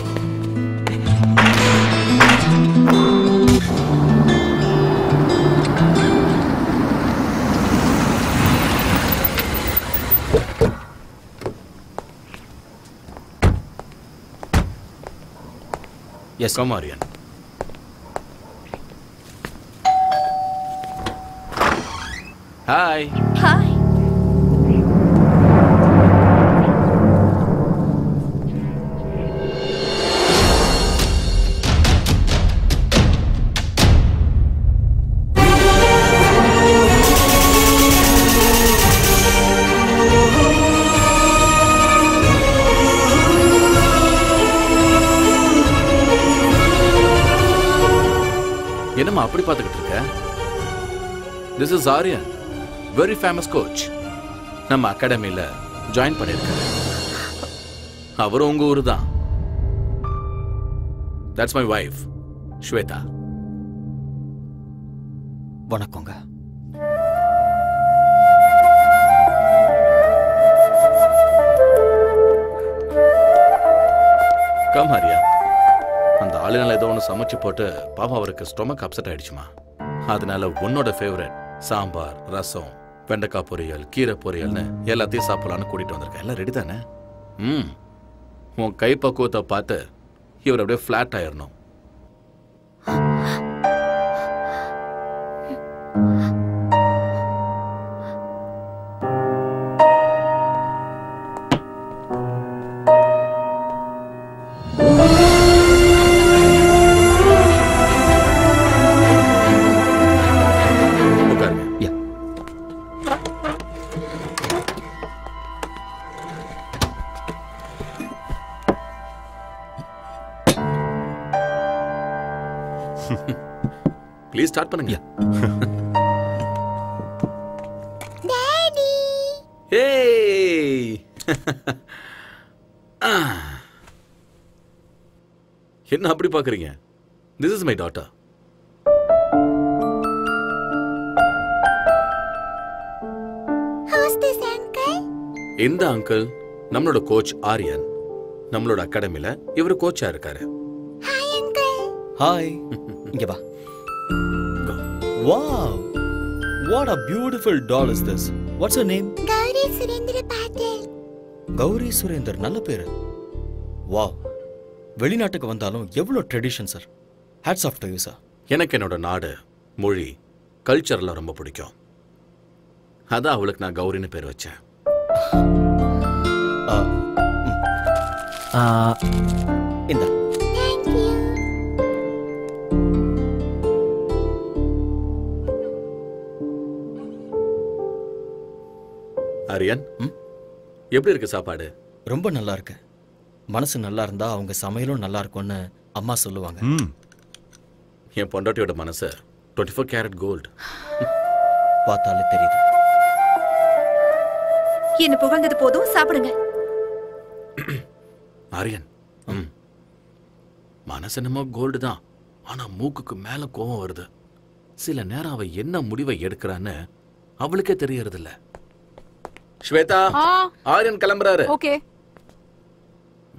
Yes, come Aryan. Hi. Hi. என்னம்மா அப்படி பார்த்துக்கிட்டு இருக்க? This is Aryan, very famous coach. நம்ம அகாடமியில ஜாயின் பண்ணிருக்காரு. அவரும் உங்க ஊரு தான். That's my wife Shweta. வணக்கங்க. கம் ஆரியா. அந்த ஆளுநர் ஏதோ ஒன்று சமைச்சு போட்டு பாவம் அவருக்கு ஸ்டொமக் அப்செட் ஆயிடுச்சுமா. அதனால உன்னோட ஃபேவரட் சாம்பார், ரசம், வெண்டைக்காய் பொரியல், கீரை பொரியல்னு எல்லாத்தையும் சாப்பிடலான்னு கூட்டிட்டு வந்திருக்கேன். எல்லாம் ரெடி தானே? உன் கை பக்குவத்தை பார்த்து இவர் அப்படியே ஃபிளாட் ஆயிடணும். ப்ளீஸ் ஸ்டார்ட் பண்ணுங்க. டாடி. ஏய். என்ன அப்படி பாக்குறீங்க? This is my daughter. Who's this uncle? இந்த அங்கிள் நம்மளோட கோச் ஆரியன். நம்மளோட அகாடமில இவர் கோச்சா இருக்காரு. Hi uncle. ஹாய். இங்க வா. Wow! What a beautiful doll is this? What's her name? Gauri Surendra Patil. Gowri Surender. நல்ல பேரு. வாவ். வெளிநாட்டுக்கு வந்தாலும் எவ்வளவு tradition sir. Hats off to you sir. எனக்கு என்னோட நாடு, மொழி, கல்ச்சர்லாம் ரொம்ப பிடிக்கும். அதான் அவளுக்கு நான் கௌரின்னு பேர் வச்சேன். இந்த Thank you. ஆரியன், எப்படி இருக்கு சாப்பாடு? ரொம்ப நல்லா இருக்கு. மனசு நல்லா இருந்தா அவங்க சமையலும் நல்லா இருக்கும்னு அம்மா சொல்லுவாங்க. என் பொண்டாட்டியோட மனசு 24 கேரட் கோல்டு. பார்த்தாலே தெரியுது. என்ன புகழ்ந்தது போதும், சாப்பிடுங்க. ஆரியன், மனசு என்னமோ கோல்டு தான், ஆனா மூக்குக்கு மேல கோவம் வருது. சில நேரம் அவ என்ன முடிவை எடுக்கிறான்னு அவளுக்கே தெரியறது இல்ல. ஸ்வேதா, ஆரியன் கிளம்புறாரு. ஓகே.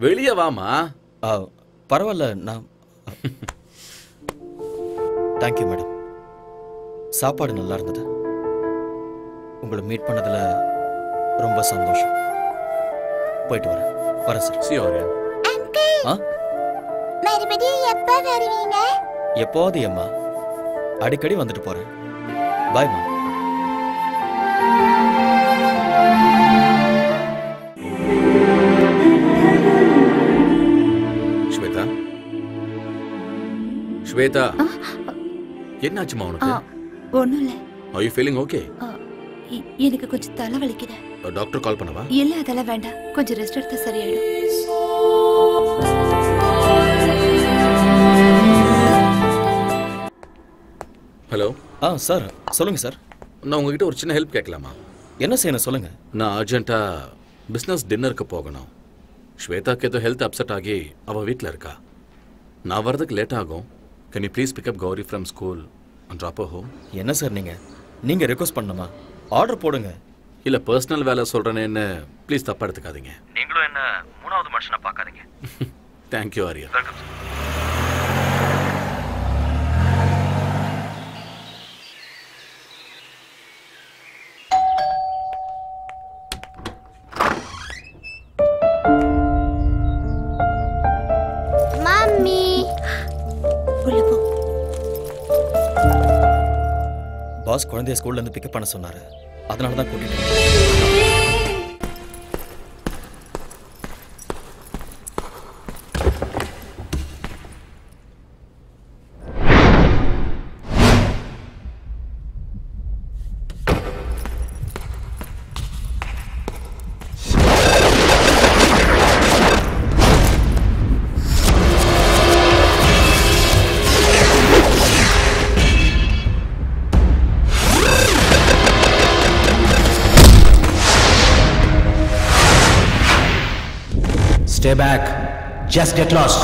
வெளியே வாமா. பரவாயில்ல, நான் தேங்க்யூ மேடம். சாப்பாடு நல்லா இருந்தது. உங்களை மீட் பண்ணதுல ரொம்ப சந்தோஷம். போயிட்டு வரேன். வரேன் சார். சி ஆரியன். மறுபடியும் எப்ப வருவீங்க? எப்போது அம்மா, அடிக்கடி வந்துட்டு போறேன். பாய்மா. ஸ்வேதா, ஸ்வேதா, என்னாச்சுமா உனக்கு? ஒண்ணும் இல்ல. Are you feeling okay? எனக்கு கொஞ்சம் தலை வலிக்குது. டாக்டர் கால் பண்ணவா? இல்ல, அதெல்லாம் வேண்டாம். கொஞ்சம் ரெஸ்ட் எடுத்தா சரியாயிடும். ஹலோ. சார் சொல்லுங்க சார். நான் உங்ககிட்ட ஒரு சின்ன ஹெல்ப் கேட்கலாமா? என்ன செய்யணும் சொல்லுங்க. நான் அர்ஜென்ட்டா பிஸ்னஸ் டின்னருக்கு போகணும். ஸ்வேதாக்கு ஏதோ ஹெல்த் அப்செட் ஆகி அவள் வீட்டில் இருக்கா. நான் வரதுக்கு லேட் ஆகும். Can you please pick up Gauri from school and drop her home? என்ன சார் நீங்க ரெக்வஸ்ட் பண்ணணுமா? ஆர்டர் போடுங்க. இல்லை, பர்சனல் வேலை சொல்கிறேன்னு ப்ளீஸ் தப்பாக எடுத்துக்காதீங்க. நீங்களும் என்ன மூணாவது மனுஷனை பார்க்காதீங்க. தேங்க்யூ ஆரியா. மம்மி. உள்ள போ. பாஸ் குழந்தைய ஸ்கூல்ல இருந்து பிக்கப் பண்ண சொன்னாரு. அதனால தான் கூட்டிட்டு Stay back. Just get lost.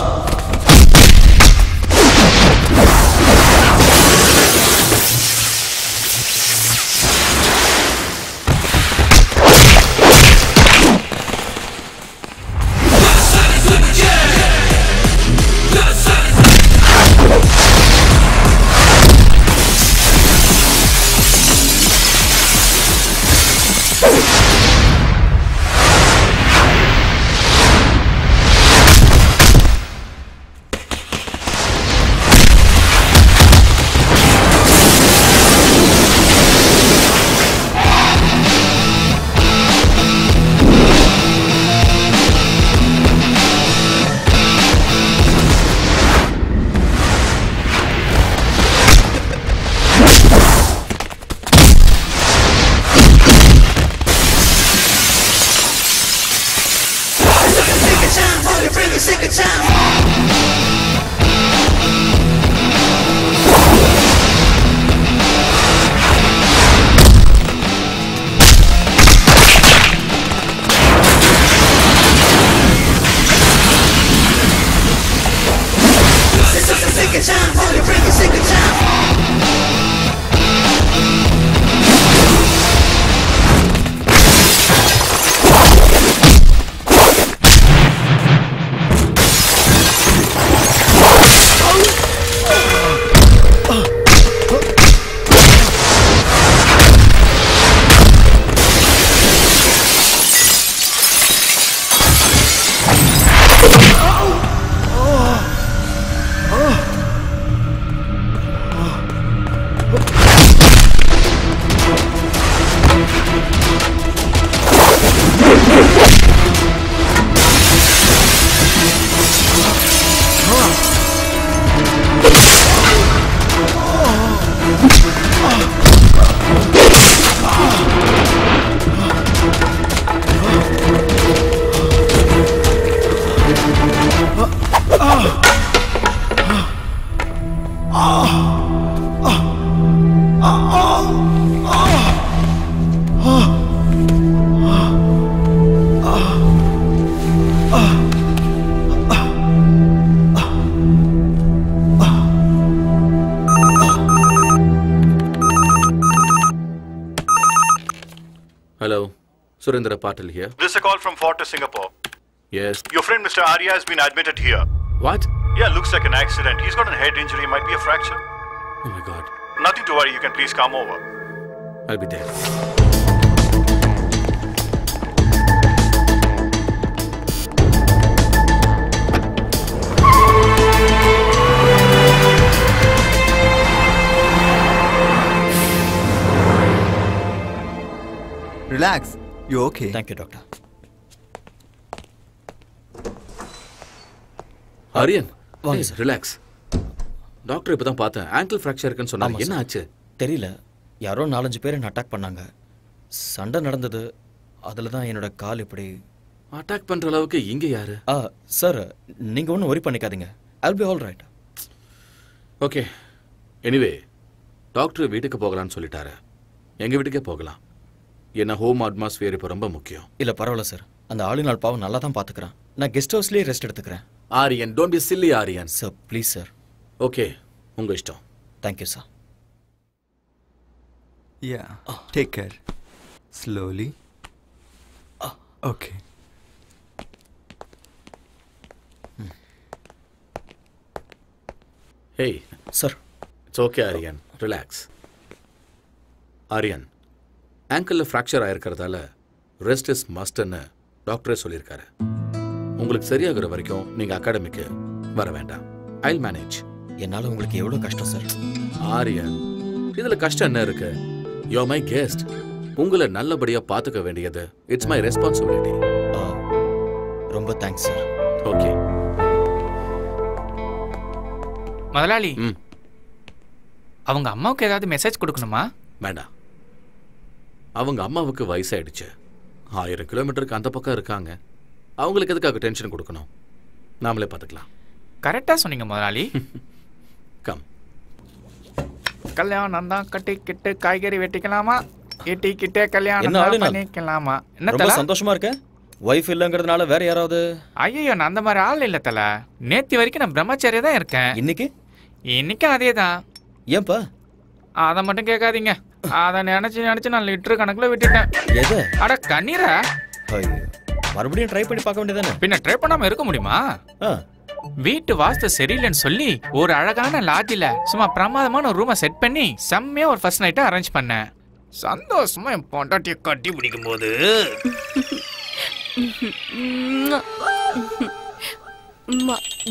Hello, Surendra Patil here. This is a call from Fortis, Singapore. Yes. Your friend Mr. Arya has been admitted here. What? Yeah, looks like an accident. He's got a head injury, might be a fracture. Oh my God. Nothing to worry, you can please come over. I'll be there. Relax. You okay? Thank you, doctor. Aryan, வாங்க hey, sir. Relax. Doctor இப்பதான் பார்த்தேன். Angle fracture இருக்குன்னு சொன்னாங்க. என்ன ஆச்சு? தெரியல. யாரோ 4-5 பேர் என்ன அட்டாக் பண்ணாங்க. சண்டை நடந்தது. அதுல தான் என்னோட கால் இப்படி அட்டாக் பண்ற அளவுக்கு இங்க யாரு? சார், நீங்க ஒன்றும் worry பண்ணிக்காதீங்க. I'll be all right. Okay. Anyway, doctor வீட்டுக்கு போகலான்னு சொல்லிட்டாரு. எங்க வீட்டுக்கே போகலாம். என்ன ஹோம் அட்மாஸ்பியர் இப்போ ரொம்ப முக்கியம். இல்ல பரவாயில்ல சார். அந்த ஆளினால் பாவம் நல்லா தான் பாத்துக்கிறேன். நான் கெஸ்ட் ஹவுஸ்லயே ரெஸ்ட் எடுத்துக்கிறேன். Aryan, don't B chilli Aryan. Sir please sir. Okay, உங்க இஷ்டம். Thank you sir. Yeah. Take care. Slowly. Okay. Hey. Sir. It's okay, Aryan. Relax. Aryan, ankle fracture ஆயிருக்கிறதால ரெஸ்ட் இஸ் மஸ்ட்னு டாக்டரே சொல்லியிருக்காரு. உங்களுக்கு சரியாகிற வரைக்கும் நீங்க அகாடமிக்கு வர வேண்டாம். I'll manage. என்னால உங்களுக்கு எவ்வளவு கஷ்டம் சார். ஆரியன், இதுல கஷ்டம் என்ன இருக்கு? You're my guest. உங்களை நல்லபடியா பாத்துக்க வேண்டியது இட்ஸ் மை ரெஸ்பான்சிபிலிட்டி. ரொம்ப தேங்க்ஸ் சார். ஓகே. முதலாளி, அவங்க அம்மாவுக்கு ஏதாவது மெசேஜ் கொடுக்கணுமா? வேண்டாம். அவங்க அம்மாவுக்கு வயசாயிடுச்சு. 1000 கிலோமீட்டருக்கு அந்த பக்கம் இருக்காங்க. அவங்களுக்கு எதுக்காக டென்ஷன் கொடுக்கணும்? நாமளே பார்த்துக்கலாம். கரெக்டா சொன்னீங்க முதலாளி. கம். கல்யாணம் தான் கட்டிக்கிட்டு காய்கறி வெட்டிக்கலாமா? வெட்டிக்கிட்டே என்ன கல்யாணம் ஆளுநர்? பண்ணிக்கலாமா? என்ன ரொம்ப தல? சந்தோஷமா இருக்க? வைஃப் இல்லங்கிறதுனால வேற யாராவது? ஐயோ, நான் அந்த மாதிரி ஆள் இல்ல தல. நேத்து வரைக்கும் நான் பிரம்மச்சாரியா தான் இருக்கேன். இன்னைக்கும் அதே தான். ஏன்பா? அதை மட்டும் கேட்காதீங்க. அதை நினைச்சு நான் லிட்டர் கணக்குல விட்டுட்டேன். எது? அட கண்ணீரா? மறுபடியும் ட்ரை பண்ணி பார்க்க வேண்டியதானே? பின்ன ட்ரை பண்ணாம இருக்க முடியுமா? வீட்டு வாஸ்து சரியில்லைன்னு சொல்லி ஒரு அழகான லாட்ஜில சும்மா பிரமாதமான ஒரு ரூமை செட் பண்ணி செம்மையா ஒரு ஃபர்ஸ்ட் நைட்டை அரேஞ்ச் பண்ணேன். சந்தோஷமா என் பொண்டாட்டியை கட்டி பிடிக்கும் போது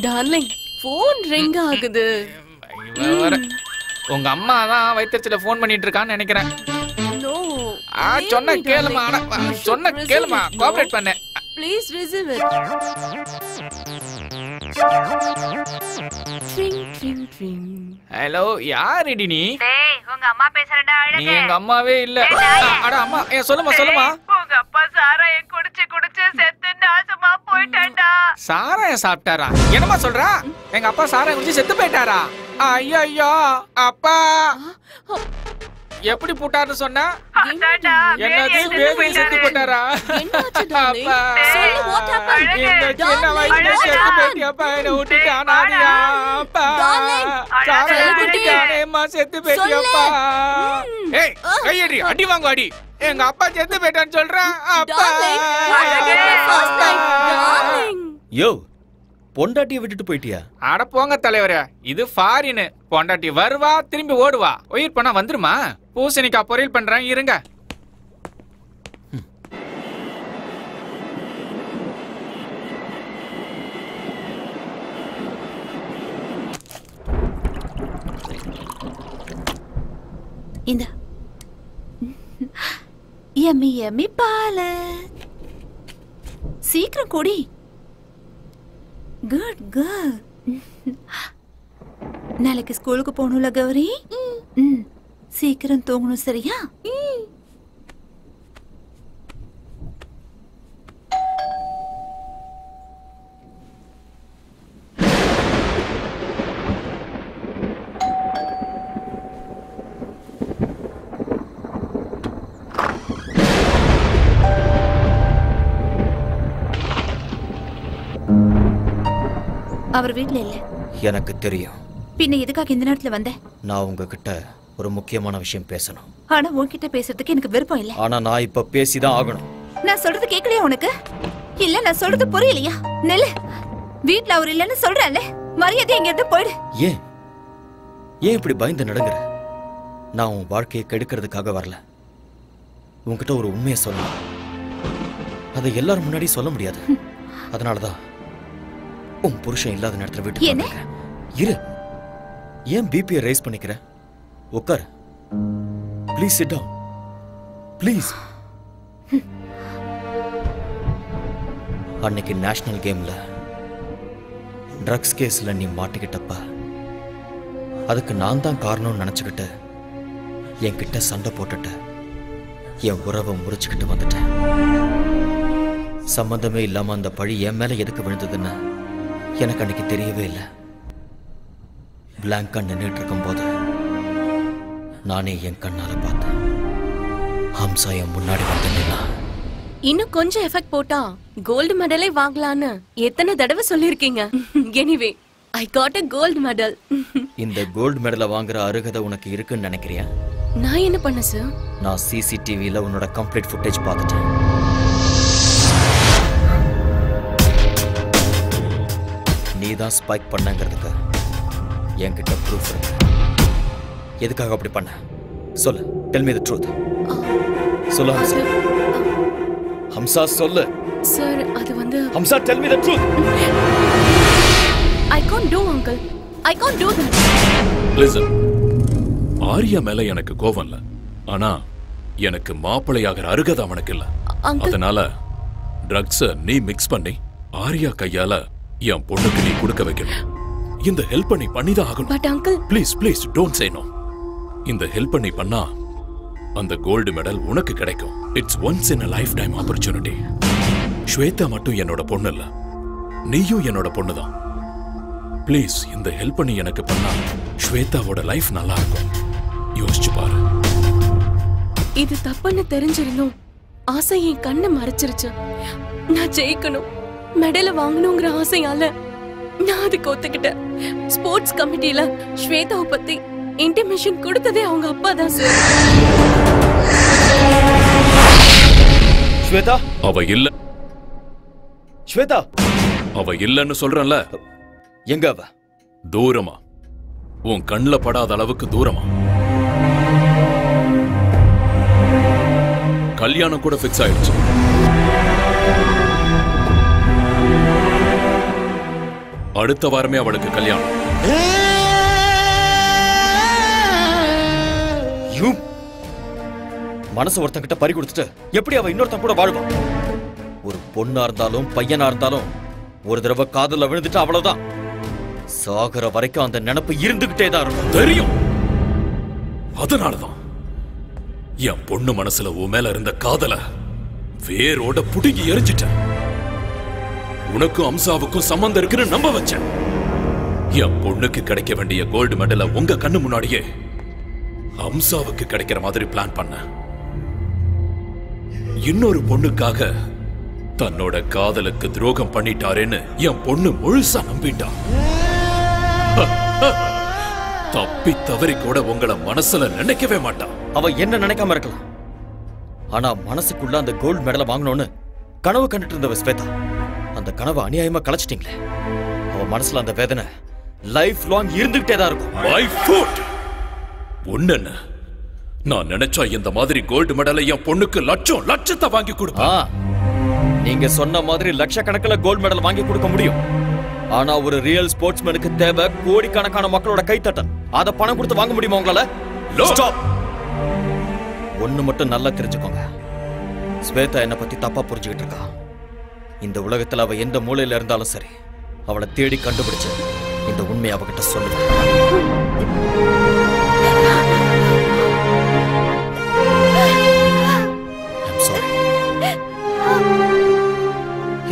டார்லிங் போன் ரிங் ஆகுது. உங்க அம்மா தான் வைத்தியத்துல போன் பண்ணிட்டு இருக்கான்னு நினைக்கிறேன். சொன்ன கேளுமா, சொன்ன கேளுமா, கோஆபரேட் பண்ணு. Please receive it. ஹலோ, யாருடி நீ? டேய், உங்க அம்மா பேசுறடா. நீ எங்க அம்மாவே இல்ல. அட அம்மா, சொல்லுமா. உங்க அப்பா சாராயம் குடிச்சு செத்து நாசமா போயிட்டான்டா. சாராயம் சாப்பிட்டாரா? என்னமா சொல்றா? எங்க அப்பா சாராயம் குடிச்சு செத்து போயிட்டாரா? ஐயோ, அப்பா எப்படி போட்டாருன்னு சொன்னா? என்னது வேதியை செத்து போட்டாரா? அப்பா இந்த சின்ன வயசுல செத்து போயிட்டியாப்பா, என்னை விட்டுட்டு அனாதையா? அப்பா சாராயம் குடிக்கானேம்மா செத்து போயிட்டியாப்பா? ஏய், கையடி, அடி வாங்க அடி. எங்க அப்பா செத்து போயிட்டான்னு சொல்றான். அப்பா யோ, பொண்டாட்டியை விட்டுட்டு போயிட்டியா? அட போங்க தலைவரே, இது ஃபாரின். பொண்டாட்டி வருவா, திரும்பி ஓடுவா. உயிர் பண்ணா வந்துருமா? பூசணிக்கா பொரியல் பண்றேன், இருங்க. இந்த யம்மி யம்மி பால் சீக்கிரம் குடி. Good good. நாளைக்கு ஸ்கூலுக்கு போகணும்ல கௌரி? சீக்கிரம் தூங்கணும், சரியா? அவர் வீட்ல இல்ல. எனக்கு தெரியும். பின்ன எதுக்காக இந்த நேரத்துல வந்த? நான் உங்ககிட்ட ஒரு முக்கியமான விஷயம் பேசணும். ஆனா உன்கிட்ட பேசுறதுக்கு எனக்கு விருப்பம் இல்ல. ஆனா நான் இப்ப பேசிதான் ஆகணும். நான் சொல்றது கேட்கலையா உனக்கு? இல்ல நான் சொல்றது புரியலையா? நெல்லு, வீட்ல அவர் இல்லன்னு சொல்றல, மரியாதை எங்க இருந்து போயிடு. ஏன் இப்படி பயந்து நடங்குற? நான் உன் வாழ்க்கையை கெடுக்கிறதுக்காக வரல. உன்கிட்ட ஒரு உண்மையை சொல்லணும். அதை எல்லாரும் முன்னாடி சொல்ல முடியாது. அதனாலதான் உன் புருஷன் இல்லாத நேரத்துல வீட்டுக்கு வந்திருக்கேன். இரு, ஏன் பிபியை ரைஸ் பண்ணிக்கிற? உட்கார். Please sit down. ப்ளீஸ். அன்னைக்கு நேஷனல் கேம்ல ட்ரக்ஸ் கேஸ்ல நீ மாட்டிக்கிட்டப்ப அதுக்கு நான் தான் காரணம்னு நினைச்சுக்கிட்டு என்கிட்ட சண்டை போட்டுட்டு என் உறவை முறிச்சுக்கிட்டு வந்துட்டேன். சம்பந்தமே இல்லாம அந்த பழி என் மேல எதுக்கு விழுந்ததுன்னு எனக்கு அன்னைக்கு தெரியவே இல்லை. பிளாங்கா நின்றுட்டு இருக்கும் போது நானே என் கண்ணால பார்த்தேன். ஹம்சா என் முன்னாடி வந்து நின்னா. இன்னும் கொஞ்சம் எஃபெக்ட் போட்டா கோல்டு மெடலே வாங்கலான்னு எத்தனை தடவை சொல்லிருக்கீங்க. Anyway I got a gold medal. இந்த கோல்டு மெடலை வாங்குற அருகதை உனக்கு இருக்குன்னு நினைக்கிறியா? நான் என்ன பண்ண சார்? நான் சிசிடிவில உன்னோட கம்ப்ளீட் ஃபுட்டேஜ் பார்த்துட்டேன். நீ தான் ஸ்பைக் பண்ணங்கிறதுக்கு என்கிட்ட ப்ரூஃப் இருக்கு. எதுக்காக அப்படி பண்ண? சொல்லு. Tell me the truth. சொல்லு ஹம்சா. ஹம்சா சொல்லு. சார் அது வந்து Hamsa tell me the truth. I can't do uncle. I can't do that. Listen, Arya மேல எனக்கு கோவம் இல்ல. ஆனா எனக்கு மாப்பிளையாகிற அருகதை அவனுக்கு இல்ல. அதனால ட்ரக்ஸ நீ மிக்ஸ் பண்ணி ஆரியா கையால என் பொண்ணுக்கு நீ கொடுக்க வைக்கணும். இந்த ஹெல்ப் பண்ணி பண்ணிதான் ஆகணும். But uncle please please don't say no. இந்த ஹெல்ப் பண்ணி பண்ணா அந்த கோல்டு மெடல் உனக்கு கிடைக்கும். It's once in a lifetime opportunity. Shweta மட்டும் என்னோட பொண்ணு இல்ல, நீயும் என்னோட பொண்ணுதான். ப்ளீஸ் இந்த ஹெல்ப் பண்ணி எனக்கு பண்ணா ஸ்வேதாவோட லைஃப் நல்லா இருக்கும். யோசிச்சு பாரு. இது தப்புன்னு தெரிஞ்சிருந்தோம் ஆசை என் கண்ணை மறைச்சிருச்சு. நான் ஜெயிக்கணும், மெடலை வாங்கணுங்கிற ஆசையால நான் அதுக்கு ஒத்துக்கிட்டேன். ஸ்போர்ட்ஸ் கமிட்டில ஸ்வேதாவை பத்தி இன்டிமேஷன் கொடுத்ததே அவங்க அப்பா தான் சார். ஸ்வேதா அவ இல்ல. ஸ்வேதா அவ இல்லன்னு சொல்றேன்ல. எங்க அவ? தூரமா, உன் கண்ணுல படாத அளவுக்கு தூரமா. கல்யாணம் கூட ஃபிக்ஸ் ஆயிடுச்சு. அடுத்த வாரமே அவளுக்கு கல்யாணம். மனசு ஒருத்தங்கிட்ட பறி கொடுத்துட்டு எப்படி அவ இன்னொருத்தன் கூட வாழ்வான்? ஒரு பொண்ணா இருந்தாலும் பையனா இருந்தாலும் ஒரு தடவை காதல விழுந்துட்டு அவ்வளவுதான். சாகர வரைக்கும் அந்த நினைப்பு இருந்துகிட்டே தான் இருக்கும். தெரியும். அதனாலதான் என் பொண்ணு மனசுல உன் மேல இருந்த காதல வேரோட புடுங்கி எரிஞ்சிட்ட. உனக்கும் அம்சாவுக்கும் சம்பந்தம் இருக்குன்னு நம்ப வச்சேன். என் பொண்ணுக்கு கிடைக்க வேண்டிய கோல்டு மெடலை உங்க கண்ணு முன்னாடியே அம்சாவுக்கு கிடைக்கிற மாதிரி பிளான் பண்ண. இன்னொரு பொண்ணுக்காக தன்னோட காதலுக்கு துரோகம் பண்ணிட்டாரேன்னு என் பொண்ணு முழுசா நம்பிட்டா. தப்பி தவறி கூட உங்களை மனசுல நினைக்கவே மாட்டான். அவ என்ன நினைக்காம இருக்கலாம், ஆனா மனசுக்குள்ள அந்த கோல்டு மெடலை வாங்கணும்னு கனவு கண்டுட்டு இருந்தவ ஸ்வேதா. அந்த கனவை அநியாயமா கலைச்சிட்டீங்களே. அவ மனசுல அந்த வேதனை லைஃப் லாங் இருந்துகிட்டே தான் இருக்கும். My foot. ஒண்ணு, நான் நினைச்சா இந்த மாதிரி கோல்டு மெடலை என் பொண்ணுக்கு லட்சத்தை வாங்கி கொடுப்பேன். நீங்க சொன்ன மாதிரி லட்சக்கணக்கில் கோல்டு மெடல் வாங்கி கொடுக்க முடியும். ஆனா ஒரு ரியல் ஸ்போர்ட்ஸ்மேனுக்கு தேவை கோடிக்கணக்கான மக்களோட கைத்தட்டல். அத பணம் கொடுத்து வாங்க முடியுமா உங்களால? ஸ்டாப். ஒண்ணு மட்டும் நல்லா தெரிஞ்சுக்கோங்க, ஸ்வேதா என்ன பத்தி தப்பா புரிஞ்சுக்கிட்டு இருக்கா. இந்த உலகத்துல அவ எந்த மூலையில இருந்தாலும் சரி, அவளை தேடி கண்டுபிடிச்சு இந்த உண்மையை அவகிட்ட சொல்லுவேன்.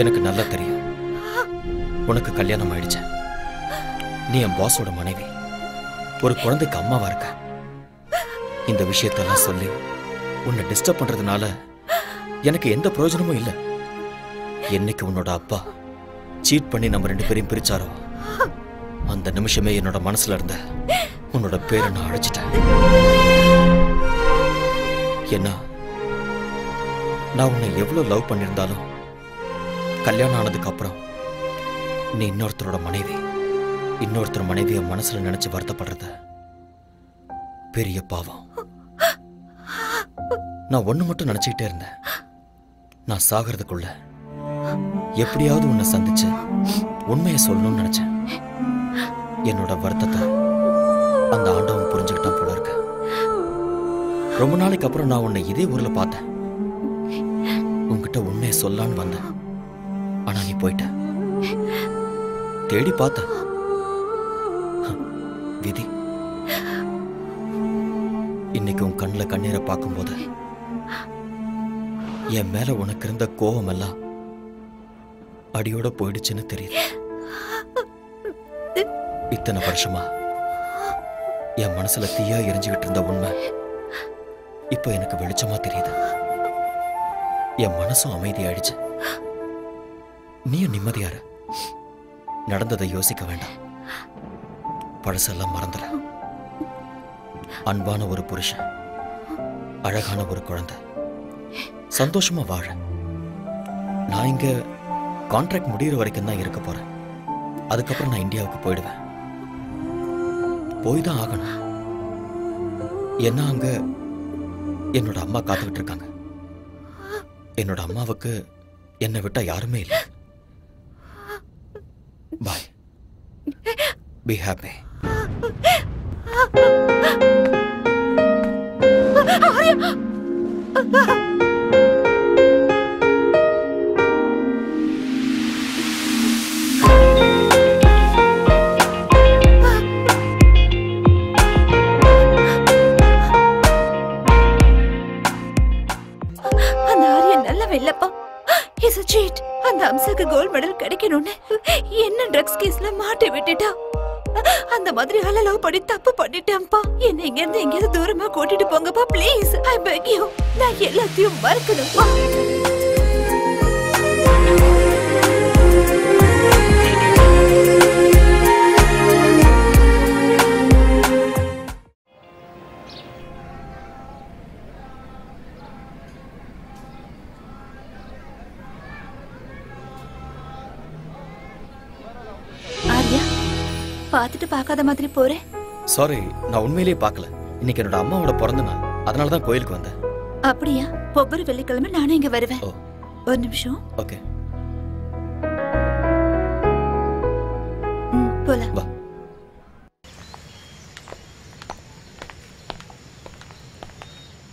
எனக்கு நல்லா தெரியும் உனக்கு கல்யாணம் ஆயிடுச்சு. நீ என் பாஸோட மனைவி, ஒரு குழந்தைக்கு அம்மாவா இருக்க. இந்த விஷயத்தெல்லாம் சொல்லி உன்னை டிஸ்டர்ப் பண்றதுனால எனக்கு எந்த பிரயோஜனமும் இல்லை. என்னைக்கு உன்னோட அப்பா சீட் பண்ணி நம்ம 2 பேரையும் பிரிச்சாரோ அந்த நிமிஷமே என்னோட மனசுல இருந்த உன்னோட பேரை நான் அழைச்சிட்டேன். என்ன, நான் உன்னை எவ்வளவு லவ் பண்ணியிருந்தாலும் கல்யாணம் ஆனதுக்கு அப்புறம் நீ இன்னொருத்தரோட மனைவி, இன்னொருத்தர் மனைவிய மனசுல நினைச்சு வருத்தப்படுறது பெரிய பாவம். நான் ஒண்ணு மட்டும் நினைச்சுக்கிட்டே இருந்தேன், நான் சாகிறதுக்குள்ள எப்படியாவது உன்னை சந்திச்சு உண்மையை சொல்லணும்னு நினைச்சேன். என்னோட வருத்தத்தை அந்த ஆண்டவன் புரிஞ்சுக்கிட்டான் போல இருக்க. ரொம்ப நாளைக்கு அப்புறம் நான் உன்னை இதே ஊர்ல பார்த்தேன். உன்கிட்ட உண்மையை சொல்லான்னு வந்தேன், ஆனா நீ போயிட்ட. தேடி பார்த்த விதி. இன்னைக்கு உன் கண்ணில் கண்ணீரை பார்க்கும்போது என் மேல உனக்கு இருந்த கோபம் எல்லாம் அடியோட போயிடுச்சுன்னு தெரியுது. இத்தனை வருஷமா என் மனசுல தீயா எரிஞ்சுக்கிட்டு இருந்த உண்மை இப்போ எனக்கு வெளிச்சமா தெரியுது. என் மனசும் அமைதியாயிடுச்சு. நீயும் நிம்மதியாரு. நடந்ததை யோசிக்க வேண்டாம், பழசெல்லாம் மறந்துட. அன்பான ஒரு புருஷன், அழகான ஒரு குழந்தை, சந்தோஷமா வாழ. நான் இங்க கான்ட்ராக்ட் முடிகிற வரைக்கும் தான் இருக்க போறேன். அதுக்கப்புறம் நான் இந்தியாவுக்கு போயிடுவேன். போய் தான் ஆகணும். என்ன, அங்க என்னோட அம்மா காத்துக்கிட்டு இருக்காங்க. என்னோட அம்மாவுக்கு என்னை விட்டா யாருமே இல்லை. Bye. Be happy. அந்த ஆரியன் நல்ல வெள்ளப்பா. He's a cheat. அந்த அம்சாக்கு கோல்ட் மெடல் கிடைக்கணும்னு என்ன ட்ரக்ஸ் கேஸ்ல மாட்டி விட்டுட்டா. அந்த மாதிரி ஆள லவ் பண்ணி தப்பு பண்ணிட்டேன்ப்பா. என்ன இங்க இருந்து எங்கேயாவது தூரமா கூட்டிட்டு போங்கப்பா ப்ளீஸ். I peg you. நான் எல்லாத்தையும் மறக்கணும்ப்பா. பாத்துட்டு பார்க்காத மாதிரி போறேன். சாரி, நான் உண்மையிலேயே பார்க்கல. இன்னைக்கு என்னோட அம்மாவோட பிறந்த நாள், அதனால தான் கோயிலுக்கு வந்தேன். அப்படியா? ஒவ்வொரு வெள்ளிக்கிழமை நானும் இங்க வருவேன். ஒரு நிமிஷம். ஓகே. போலாம். வா.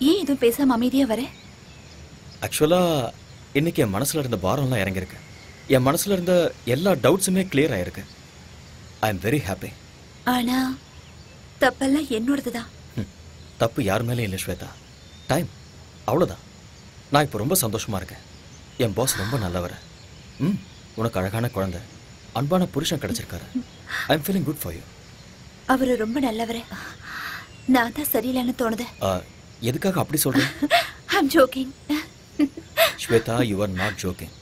ஏன் எதுவும் பேசாம அமைதியா வர? ஆக்சுவலா இன்னைக்கு என் மனசுல இருந்த பாரம்லாம் இறங்கிருக்கு. என் மனசுல இருந்த எல்லா டவுட்ஸுமே கிளியர் ஆயிருக்கு. I am very happy. ஆனா தப்பெல்லாம் என்னோடதுதான். தப்பு யார் மேலே இல்லை ஸ்வேதா. டைம், அவ்வளோதான். நான் இப்போ ரொம்ப சந்தோஷமா இருக்கேன். என் பாஸ் ரொம்ப நல்லவர். உனக்கு அழகான குழந்தை, அன்பான புருஷன் கிடைச்சிருக்காரு. I am feeling good for you. அவரு ரொம்ப நல்லவரே. நான் தான் சரியில்லைன்னு தோணுது. எதுக்காக அப்படி சொல்றேன்? I am joking. Shweta, you are not joking.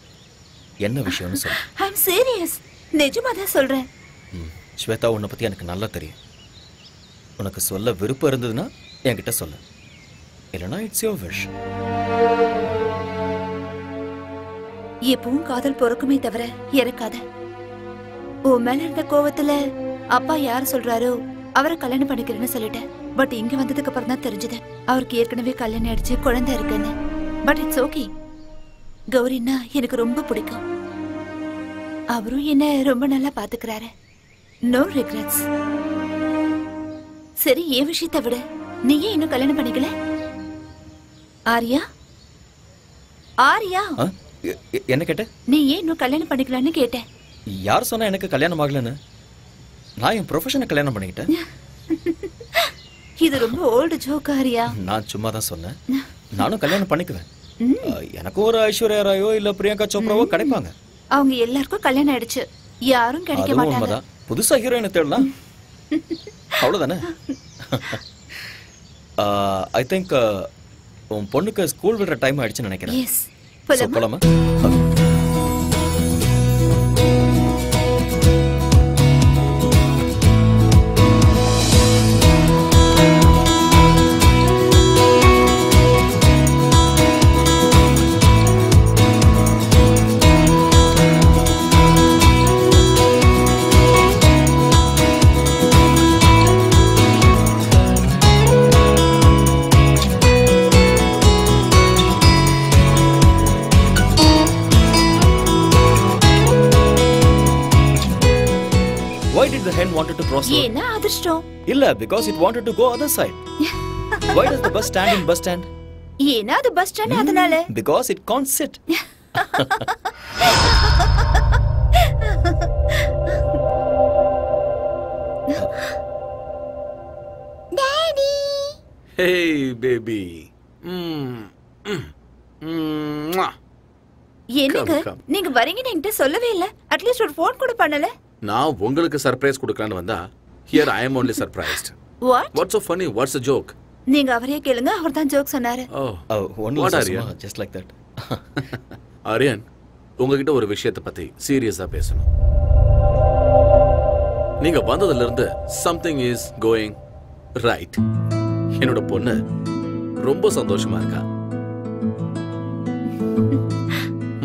என்ன விஷயம்னு சொல்லு. I am serious. நிஜமா தான் சொல்றேன். ஸ்வேதா, உன்னை பத்தி எனக்கு நல்லா தெரியும். உனக்கு சொல்ல விருப்பம் இருந்ததுன்னா என்கிட்ட சொல்லு, இல்லைனா இட்ஸ் யுவர் விஷ். எப்பவும் காதல் பொறுக்குமே தவிர இறக்காத. உன் மேல இருந்த கோவத்துல அப்பா யார் சொல்றாரோ அவரை கல்யாணம் பண்ணிக்கிறேன்னு சொல்லிட்டேன். பட் இங்க வந்ததுக்கு அப்புறம் தான் தெரிஞ்சது அவருக்கு ஏற்கனவே கல்யாணம் ஆயிடுச்சு, குழந்தை இருக்குன்னு. But it's okay. கௌரின்னா எனக்கு ரொம்ப பிடிக்கும். அவரும் என்ன ரொம்ப நல்லா பாத்துக்கிறாரு. No regrets. சரி, என் விஷயத்தை விட நீ ஏன் இன்னும் கல்யாணம் பண்ணிக்கல? ஆரியா, ஆரியா, என்ன கேட்ட? நீ ஏன் இன்னும் கல்யாணம் பண்ணிக்கலான்னு கேட்டேன். யார் சொன்னா எனக்கு கல்யாணம் ஆகலன்னு? நான் என் ப்ரொஃபஷனை கல்யாணம் பண்ணிக்கிட்டேன். இது ரொம்ப ஓல்டு ஜோக் ஆரியா. நான் சும்மா தான் சொன்னேன். நானும் கல்யாணம் பண்ணிக்குவேன். எனக்கு ஒரு ஐஸ்வர்யா ராயோ இல்ல பிரியங்கா சோப்ராவோ கிடைப்பாங்க. அவங்க எல்லாருக்கும் கல்யாணம் ஆயிடுச்சு, யாரும் கிடைக்க மாட்டாங்க. புதுசா ஹீரோயினை தேடலாம், அவ்வளவுதானே? ஐ திங்க் உன் பொண்ணுக்கு ஸ்கூல் விடுற டைம் ஆயிடுச்சுன்னு நினைக்கிறேன். எஸ், போலாமா? Why did the hen wanted to cross road? ஏன்னா அதிர்ஷ்டம். இல்ல, because it wanted to go other side. Why does the bus stand in bus stand? ஏன்னா அது பஸ் ஸ்டாண்ட், அதனால. Because it can't sit. Daddy. Hey baby. என்னங்க நீங்க வரீங்கன்னு என்கிட்ட சொல்லவே இல்ல. அட்லீஸ்ட் ஒரு ஃபோன் கூட பண்ணல. நான் உங்களுக்கு சர்ப்ரைஸ் கொடுக்கலான்னு வந்தா, here I am only surprised. What? What's so funny? What's the joke? நீங்க அவரே கேளுங்க, அவர் தான் ஜோக் சொன்னாரு. What are you? Just like that. Aryan, உங்ககிட்ட ஒரு விஷயத்தை பத்தி சீரியஸா பேசணும். நீங்க வந்ததுல இருந்து something is going right. என்னோட பொண்ணு ரொம்ப சந்தோஷமா இருக்கா.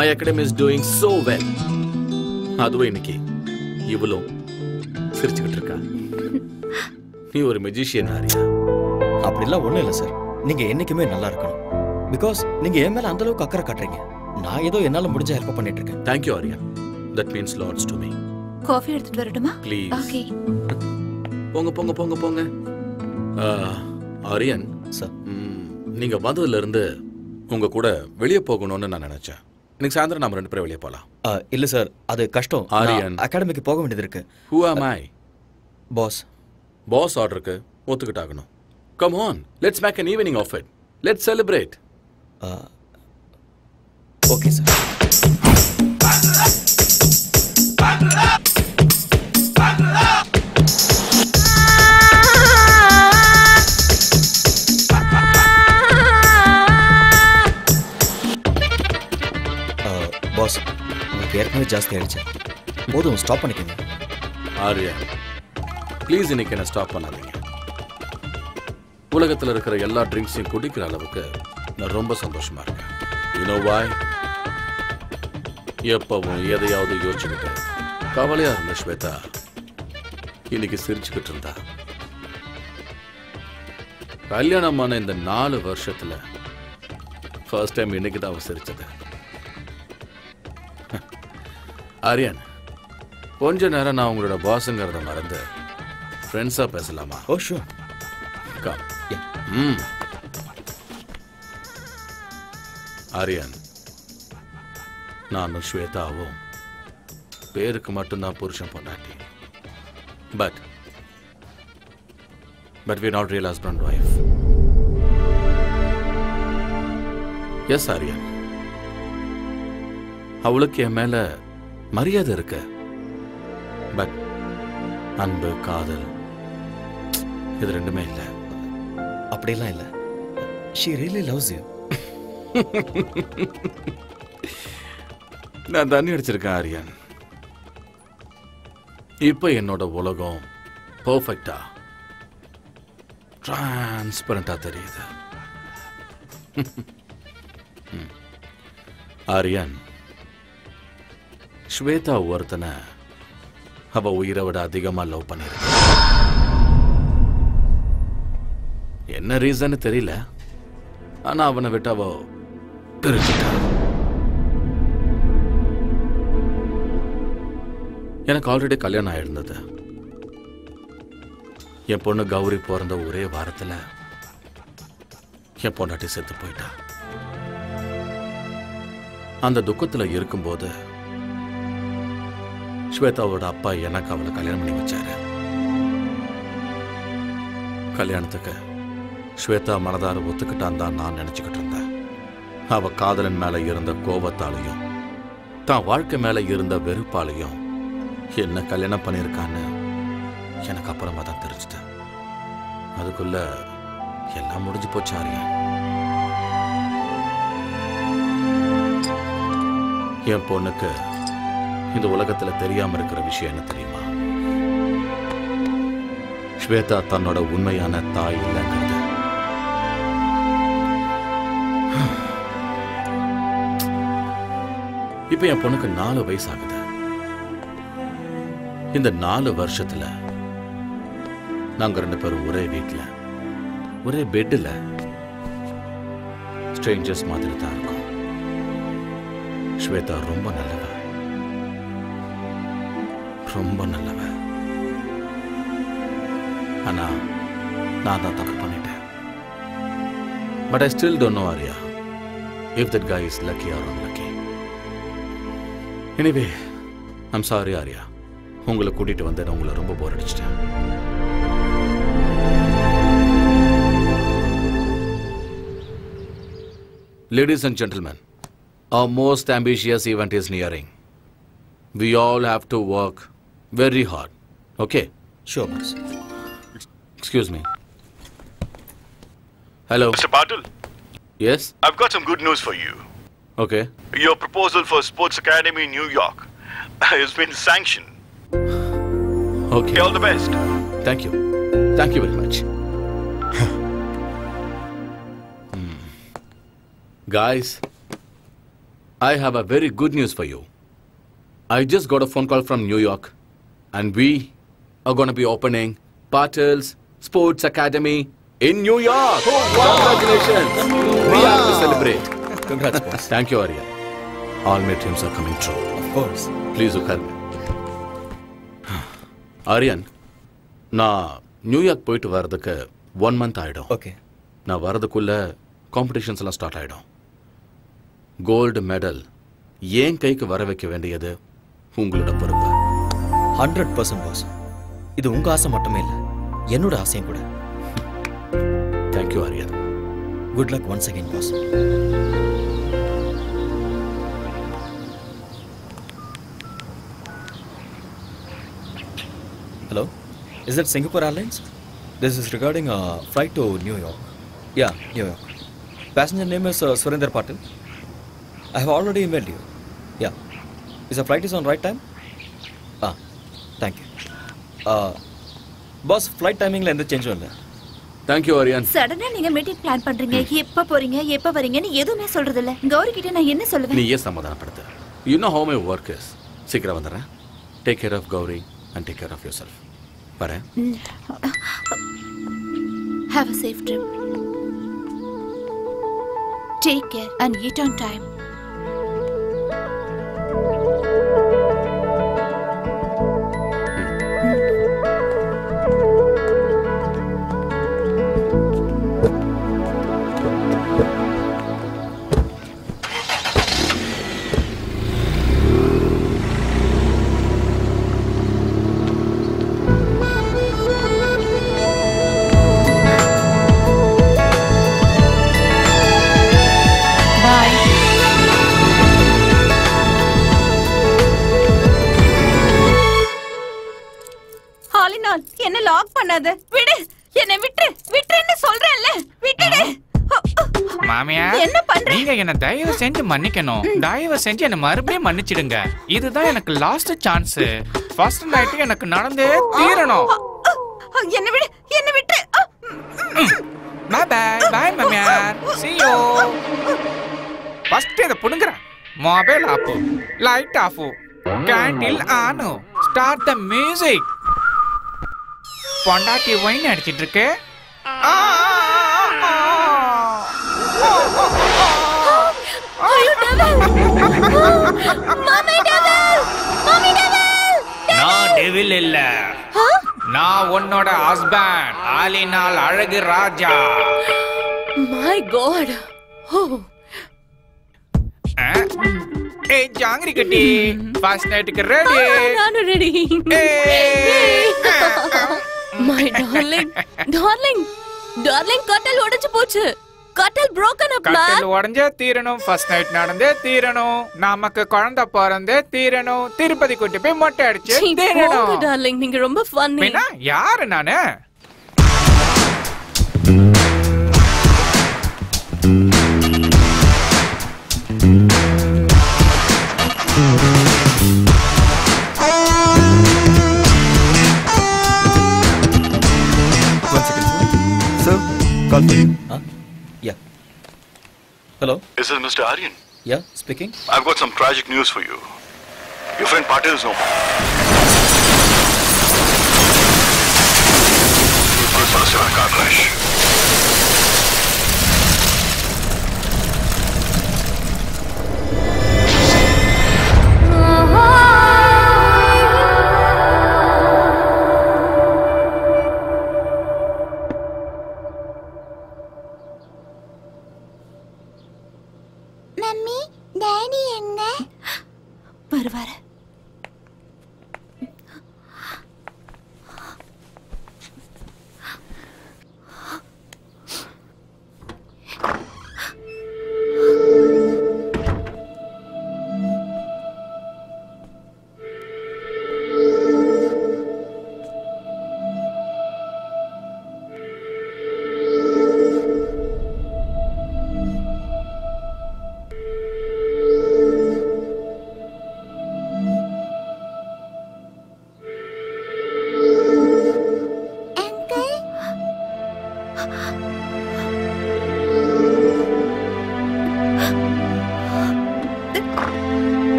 My academy is doing so well. அதுவும் இன்னைக்கு இவளும் சிரிச்சுக்கிட்டு இருக்கா. நீ ஒரு மெஜிஷியன் ஆரியா. அப்படிலாம் ஒண்ணும் இல்ல சார். நீங்க என்னைக்குமே நல்லா இருக்கணும். பிகாஸ் நீங்க என் மேல அந்த அளவுக்கு அக்கறை காட்டுறீங்க. நான் ஏதோ என்னால முடிஞ்ச ஹெல்ப் பண்ணிட்டு இருக்கேன். Thank you Arya. That means lots to me. Coffee எடுத்துட்டு வரட்டுமா? Please. ஓகே. போங்க போங்க போங்க போங்க. ஆரியன் சார், நீங்க வந்ததுல இருந்து உங்க கூட வெளியே போகணும்னு நான் நினைச்சேன். இன்னைக்கு சாயந்தரம் நாம ரெண்டு பேரும் வெளியே போலாம். இல்ல சார், அது கஷ்டம். ஆரியன், அகாடமிக்கு போக வேண்டியது இருக்கு. Who am I? Boss. Boss ஆர்டருக்கு ஒத்துக்கிட்டாகணும். Come on, let's make an evening of it. Let's celebrate. Okay sir. ரொம்பவே ஜாஸ்தி ஆயிடுச்சு. போதும், ஸ்டாப் பண்ணிக்கங்க. ஆர்யா, ப்ளீஸ் இன்னைக்கு என்ன ஸ்டாப் பண்ணாதீங்க. உலகத்தில் இருக்கிற எல்லா ட்ரிங்க்ஸையும் குடிக்கிற அளவுக்கு நான் ரொம்ப சந்தோஷமா இருக்கேன். யூ நோ வாய்? எப்பவும் எதையாவது யோசிச்சுக்கிட்டு கவலையா இருந்த ஸ்வேதா இன்னைக்கு சிரிச்சுக்கிட்டு இருந்தா. கல்யாணமான இந்த 4 வருஷத்துல ஃபர்ஸ்ட் டைம் இன்னைக்கு தான் அவ சிரிச்சது. ஆரியன், கொஞ்ச நேரம் நான் உங்களோட பாஸுங்கிறத மறந்து ஃப்ரெண்ட்ஸா பேசலாமா? ஓ ஷூர். கம். ஆரியன், நானும் ஸ்வேதாவும் பேருக்கு மட்டும்தான் புருஷன் பொண்டாட்டி. But we're not real husband and wife. Yes Aryan, அவளுக்கு என் மேல மரியாதை இருக்கு. பட் அன்பு, காதல் இது ரெண்டுமே இல்லை. அப்படியெல்லாம் இல்லை. she really loves you. நான் தண்ணி அடிச்சிருக்கேன் ஆரியன். இப்ப என்னோட உலகம் பர்ஃபெக்டா டிரான்ஸ்பரண்டா தெரியுது. ஆரியன், ஸ்வேதா ஒருத்தனை அவ உயிரை விட அதிகமா லவ் பண்ணிருக்க. என்ன ரீசன் தெரியல, ஆனா அவனை விட்டு அவ பிரிச்சுட்டா. எனக்கு ஆல்ரெடி கல்யாணம் ஆயிருந்தது. என் பொண்ணு கௌரி பிறந்த ஒரே வாரத்துல என் பொண்டாட்டி செத்து போயிட்டா. அந்த துக்கத்துல இருக்கும்போது ஸ்வேதாவோட அப்பா எனக்கு அவளை கல்யாணம் பண்ணி வச்சாரு. கல்யாணத்துக்கு ஸ்வேதா மனதார ஒத்துக்கிட்டான் தான் நான் நினைச்சுக்கிட்டு இருந்தேன். அவ காதலன் மேல இருந்த கோபத்தாலையும் தான் வாழ்க்கை மேல இருந்த வெறுப்பாலையும் என்ன கல்யாணம் பண்ணியிருக்கான்னு எனக்கு அப்புறமா தான் தெரிஞ்சுது. அதுக்குள்ள எல்லாம் முடிஞ்சு போச்சு ஆரியன். என் பொண்ணுக்கு இந்த உலகத்துல தெரியாம இருக்கிற விஷயம் என்ன தெரியுமா? ஸ்வேதா தன்னோட உண்மையான தாய் இல்லைங்கிறது. இப்ப என் பொண்ணுக்கு 4 வயசு ஆகுது. இந்த 4 வருஷத்துல நாங்க 2 பேரும் ஒரே வீட்டுல, ஒரே பெட்ல ஸ்ட்ரேஞ்சர்ஸ் மாதிரி தான் இருக்கோம். ஸ்வேதா ரொம்ப நல்லவ, ரொம்ப நல்லவ. ஆனா நான் தான் தப்பு பண்ணிட்டேன். But I still don't know Arya if that guy is lucky or unlucky. Anyway, I'm sorry Arya, உங்களை கூட்டிட்டு வந்து நான் உங்களை ரொம்ப போர் அடிச்சிட்டேன். Ladies and gentlemen, our most ambitious event is nearing. We all have to work very hard. Okay? Sure, boss. Excuse me. Hello. Mr. Patil? Yes? I've got some good news for you. Okay. Your proposal for Sports Academy in New York has been sanctioned. Okay. All the best. Thank you. Thank you very much. Guys, I have a very good news for you. I just got a phone call from New York, and we are going to be opening Patil's Sports Academy in New York. Congratulations. We have to celebrate. Congrats, boss. Thank you, Arya. All my dreams are coming true. Of course. Please look at me. Aryan, நான் New York போயிட்டு வர்றதுக்கு 1 month ஆயிடும். Okay. நான் வர்றதுக்குள்ள competitions எல்லாம் start ஆயிடும். Gold medal ஏன் கைக்கு வர வைக்க வேண்டியது உங்களோட பொறுப்பு. 100% பாஸ். இது உங்க ஆசை மட்டுமே இல்லை, என்னோட ஆசையும் கூட. Thank you Aryan. Good luck once again boss. Hello, is that Singapore Airlines? This is regarding a flight to New York. Yeah, New York. Passenger name is Surinder Patil. I have already emailed you. Yeah. Is the flight is on right time? Thank you. Boss, flight timingல எந்த சேஞ்சும் இல்ல. Thank you, Aryan. சடனா நீங்க meeting plan பண்றீங்க. எப்ப போறீங்க, எப்ப வரீங்கன்னு எதுவுமே சொல்றது இல்ல. கௌரி கிட்ட நான் என்ன சொல்லுவேன்? நீயே சமாதானப்படுத்து. You know how my work is. சீக்கிரம் வந்துறேன். Take care of Gauri and take care of yourself. வரேன். Have a safe trip. Take care and eat on time. என்ன லாக் பண்ணாத. விடு. என்ன விட்டு. விட்டுன்னு சொல்றேன்ல. விட்டுடு. மாமியா என்ன பண்ற? நீங்க என்ன தயவு செஞ்சு மன்னிக்கணும். தயவு செஞ்சு என்ன மறுபடியும் மன்னிச்சிடுங்க. இதுதான் எனக்கு லாஸ்ட் சான்ஸ். ஃபர்ஸ்ட் நைட் எனக்கு நடந்தே தீரணும். என்ன விடு. என்ன விட்டு. பை பை பை மாமியா. see you. ஃபர்ஸ்ட் இத புடுங்கற. Mobile off. Light off. Candle on. Start the music. பொண்டாட்டி வைன் அடிச்சிட்டு இருக்கு. நான் டெவில் இல்ல. நான் உன்னோட ஹஸ்பண்ட். ஆலினால் அழகு ராஜா. My God. ஏய் ஜாங்கிரி கட்டி. ஃபர்ஸ்ட் நைட்டுக்கு ரெடி. நானும் ரெடி. My darling. Darling, கட்டல் உடைஞ்சு போச்சு. கட்டல் broken up man. கட்டல் உடைஞ்சே தீரணும். ஃபர்ஸ்ட் நைட் நடந்தே தீரணும். நமக்கு குழந்தை பிறந்தே தீரணும். திருப்பதி கூட்டி போய் மொட்டை அடிச்சு தீரணும். darling, நீங்க ரொம்ப funny. யாரு நானு? Call for you. Yeah. Hello? Is this Mr. Aryan? Yeah, speaking. I've got some tragic news for you. Your friend Patil is no more. He was in a car crash.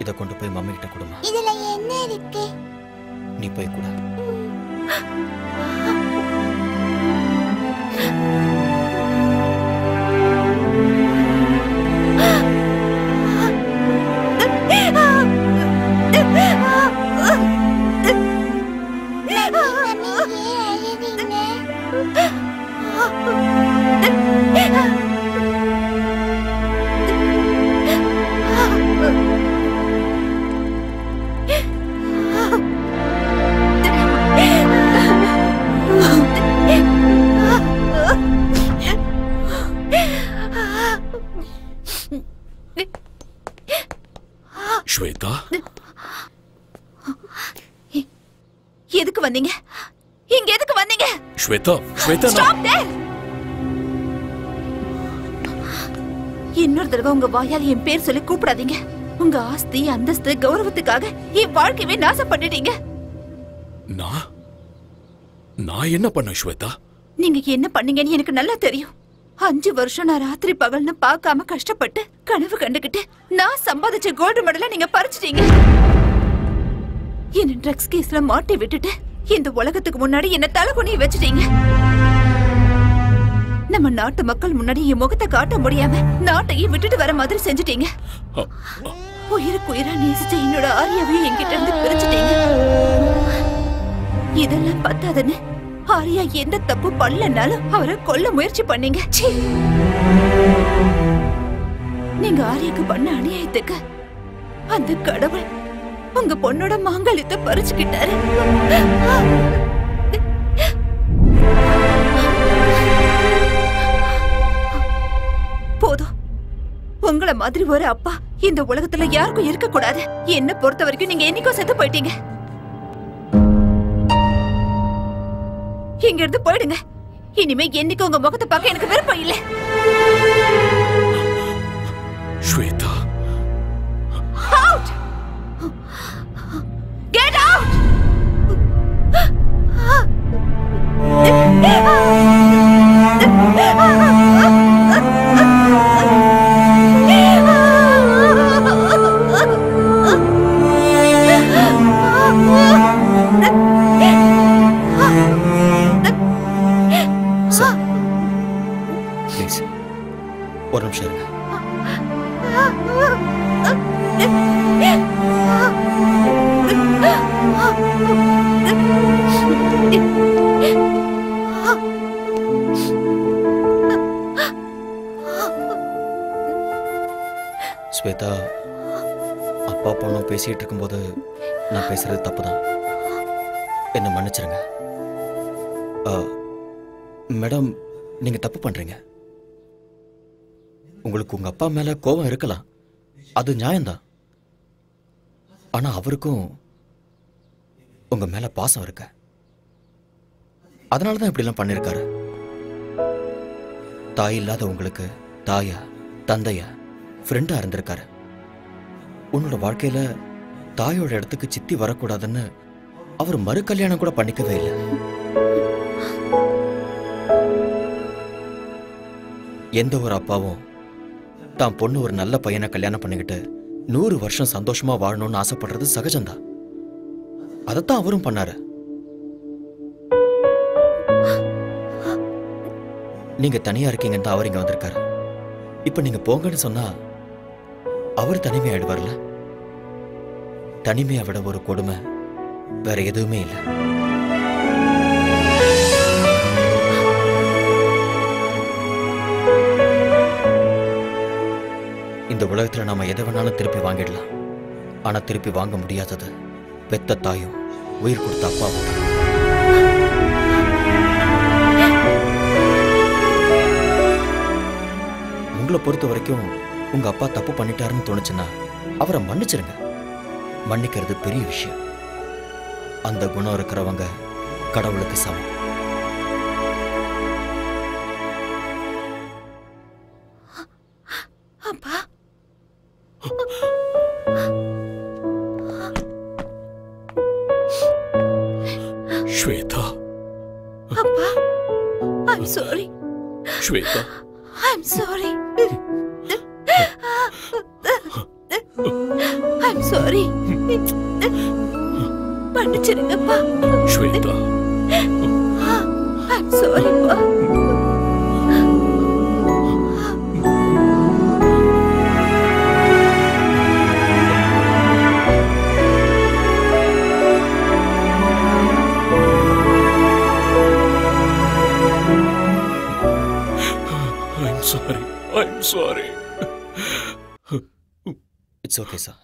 இத கொண்டு போய் mummy கிட்ட கொடுமா. இதுல என்ன இருக்கு? நீ போய் கொடு. श्वेता எதுக்கு வந்தீங்க? இங்க எதுக்கு வந்தீங்க? Shweta, Shweta, Stop there! இன்னொரு தடவை உங்க வாயால் என் பேர் சொல்லி கூப்பிடாதீங்க. உங்க ஆஸ்தி, அந்தஸ்து, கௌரவத்துக்காக என் வாழ்க்கையவே நாசம் பண்ணிட்டீங்க. நான் என்ன பண்ண ஸ்வேதா? நீங்க என்ன பண்ணீங்கன்னு எனக்கு நல்லா தெரியும். 5 வருஷம் நான் ராத்திரி பகல்னு பார்க்காம கஷ்டப்பட்டு கனவு கண்டுகிட்டு நான் சம்பாதிச்ச கோல்டு மெடலை நீங்க பறிச்சிட்டீங்க. என்ன ட்ரக்ஸ் கேஸ்ல மாட்டி விட்டுட்டு இந்த உலகத்துக்கு முன்னாடி என்ன தலைகுனிய வச்சுட்டீங்க. நம்ம நாட்டு மக்கள் முன்னாடி என் முகத்தை காட்ட முடியாம நாட்டையே விட்டுட்டு வர மாதிரி செஞ்சுட்டீங்க. உயிருக்கு உயிரா நேசிச்ச என்னோட ஆரியாவையும் என்கிட்ட இருந்து பிரிச்சுட்டீங்க. இதெல்லாம் பத்தாதுன்னு ஆரியா எந்த தப்பு பண்ணலனாலும் அவரை கொல்ல முயற்சி பண்ணீங்க. நீங்க ஆரியாக்கு பண்ண அநியாயத்துக்கு அந்த கடவுள் உங்க பொண்ணோட மாங்கல்யத்தை பறிச்சுக்கிட்டாரு. போதும். உங்களை மாதிரி ஒரு அப்பா இந்த உலகத்துல யாருக்கும் இருக்க கூடாது. என்ன பொறுத்த வரைக்கும் நீங்க என்னைக்கும் செத்து போயிட்டீங்க. இங்க இருந்து போயிடுங்க. இனிமே என்னைக்கு உங்க முகத்தை பார்க்க எனக்கு விருப்பம் இல்ல. Shweta, Out! Get out! Please ஒரு நிமிஷம் இருங்க. ஸ்வேதா, அப்பா பொண்ணும் பேசிட்டு இருக்கும்போது நான் பேசுறது தப்புதான். என்ன மன்னிச்சிருங்க. மேடம், நீங்க தப்பு பண்றீங்க. உங்களுக்கு உங்க அப்பா மேல கோபம் இருக்கலாம், அது நியாயம்தான். ஆனா அவருக்கும் உங்க மேல பாசம் இருக்கு. அதனாலதான் இப்படிலாம் பண்ணிருக்காரு. தாய் இல்லாத உங்களுக்கு தாயா, தந்தையா, ஃப்ரெண்டா இருந்திருக்காரு. உன்னோட வாழ்க்கையில தாயோட இடத்துக்கு சித்தி வரக்கூடாதுன்னு அவர் மறு கல்யாணம் கூட பண்ணிக்கவே இல்லை. எந்த ஒரு அப்பாவும் தான் பொண்ணு ஒரு நல்ல பையனை கல்யாணம் பண்ணிக்கிட்டு 100 வருஷம் சந்தோஷமா வாழணும்னு ஆசைப்படுறது சகஜம்தான். அதைத்தான் அவரும் பண்ணாரு. நீங்க தனியா இருக்கீங்கன்னு தான் அவர் இங்க வந்திருக்காரு. இப்ப நீங்க போங்கன்னு சொன்னா அவர் தனிமையாயிடுவார்ல. தனிமையை விட ஒரு கொடுமை வேற எதுவுமே இல்லை. இந்த உலகத்துல நாம எதை வேணாலும் திருப்பி வாங்கிடலாம். ஆனா திருப்பி வாங்க முடியாதது பெத்த தாயும் உயிர் கொடுத்த அப்பாவும். உங்களை பொறுத்த வரைக்கும் உங்க அப்பா தப்பு பண்ணிட்டாருன்னு தோணுச்சுன்னா அவரை மன்னிச்சிருங்க. மன்னிக்கிறது பெரிய விஷயம். அந்த குணம் இருக்கிறவங்க கடவுளுக்கு சமம். அப்பா, ஸ்வேதா, அப்பா, I'm sorry. Shweta, I'm sorry. I'm sorry. மன்னிச்சிருங்கப்பா. Shweta, I'm sorry, பா. I'm sorry. I'm sorry. It's okay, sir.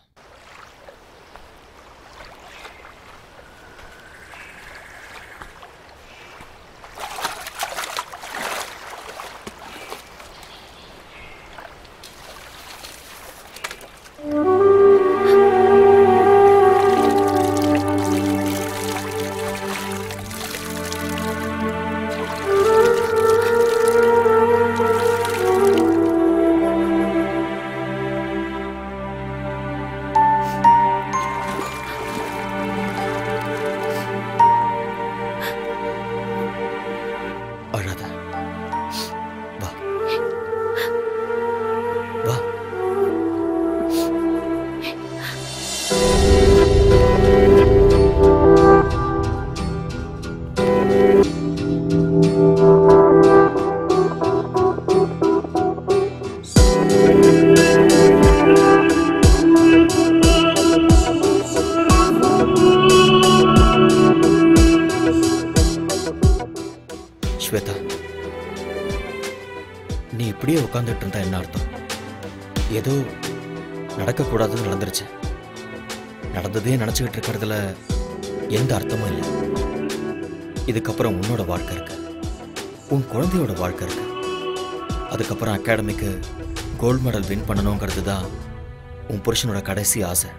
நீ இப்படியே உட்காந்துட்டு இருந்தா என்ன அர்த்தம்? ஏதோ நடக்கக்கூடாதுன்னு நடந்துருச்சு. நடந்ததே நினைச்சுக்கிட்டு இருக்கிறதுல எந்த அர்த்தமும் இல்லை. இதுக்கப்புறம் உன்னோட வாழ்க்கை இருக்கு, உன் குழந்தையோட வாழ்க்கை இருக்கு. அதுக்கப்புறம் அகாடமிக்கு கோல்டு மெடல் வின் பண்ணணுங்கிறது தான் உன் புருஷனோட கடைசி ஆசை.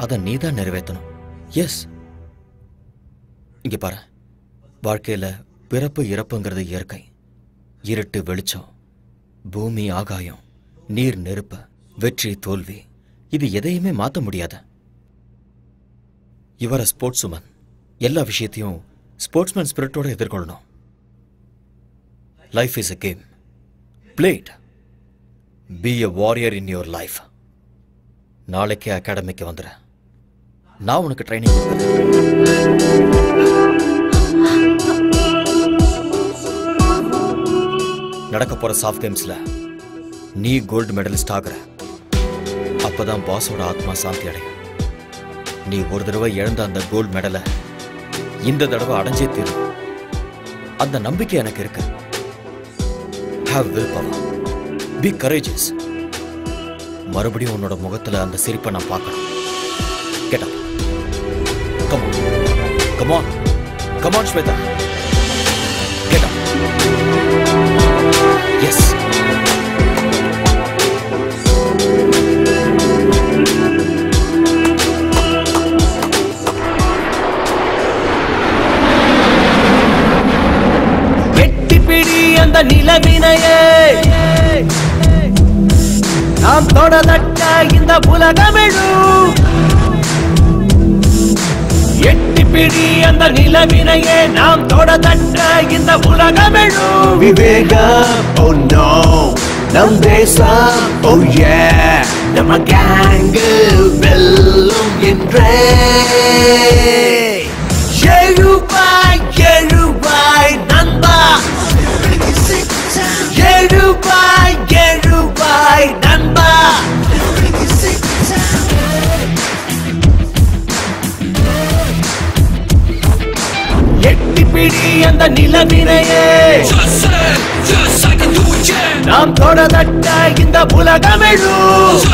அதை நீ தான் நிறைவேற்றணும். எஸ், இங்க பாரு, வாழ்க்கையில பிறப்பு இறப்புங்கிறது இயற்கை. இருட்டு வெளிச்சம், பூமி ஆகாயம், நீர் நெருப்பு, வெற்றி தோல்வி, இது எதையுமே மாற்ற முடியாத. இவர ஸ்போர்ட்ஸ் உமன், எல்லா விஷயத்தையும் ஸ்போர்ட்ஸ்மேன் ஸ்பிரிட்டோட எதிர்கொள்ளணும். Life is a game. Play it. Be a warrior in your life. நாளைக்கே அகாடமிக்கு வந்துரு. நான் உனக்கு ட்ரைனிங் நடக்க போற சாஃப்ட் கேம்ஸ்ல நீ கோல்டு மெடலிஸ்ட் ஆகுற. அப்பதான் பாஸோட ஆத்மா சாந்தி அடையும். நீ ஒரு தடவை இழந்த அந்த கோல்டு மெடலை இந்த தடவை அடைஞ்சே தீரும். அந்த நம்பிக்கை எனக்கு இருக்கு. Have willpower. Be courageous. மறுபடியும் உன்னோட முகத்துல அந்த சிரிப்பை நான் பார்க்கணும். Get up. Come on. Come on. Come on, Shweta. Get up. Yes. எட்டிப்பிடி அந்த நிலவினையே நாம் தொடதட்ட இந்த உலகமெழும். எட்டிப்பிடி அந்த நிலவினையே நாம் தொடதட்ட இந்த உலகமெழும். விவேகம், oh no, நம் தேசம், oh yeah, நம்ம கேங்கு வெல்லும் என்றே. எழுவாய் எழுவாய் நண்பா, எழுவாய் எழுவாய் நண்பா. எட்டிப்பிடி அந்த நிலவினையே நாம் தொடதட்ட இந்த உலகமெழும்.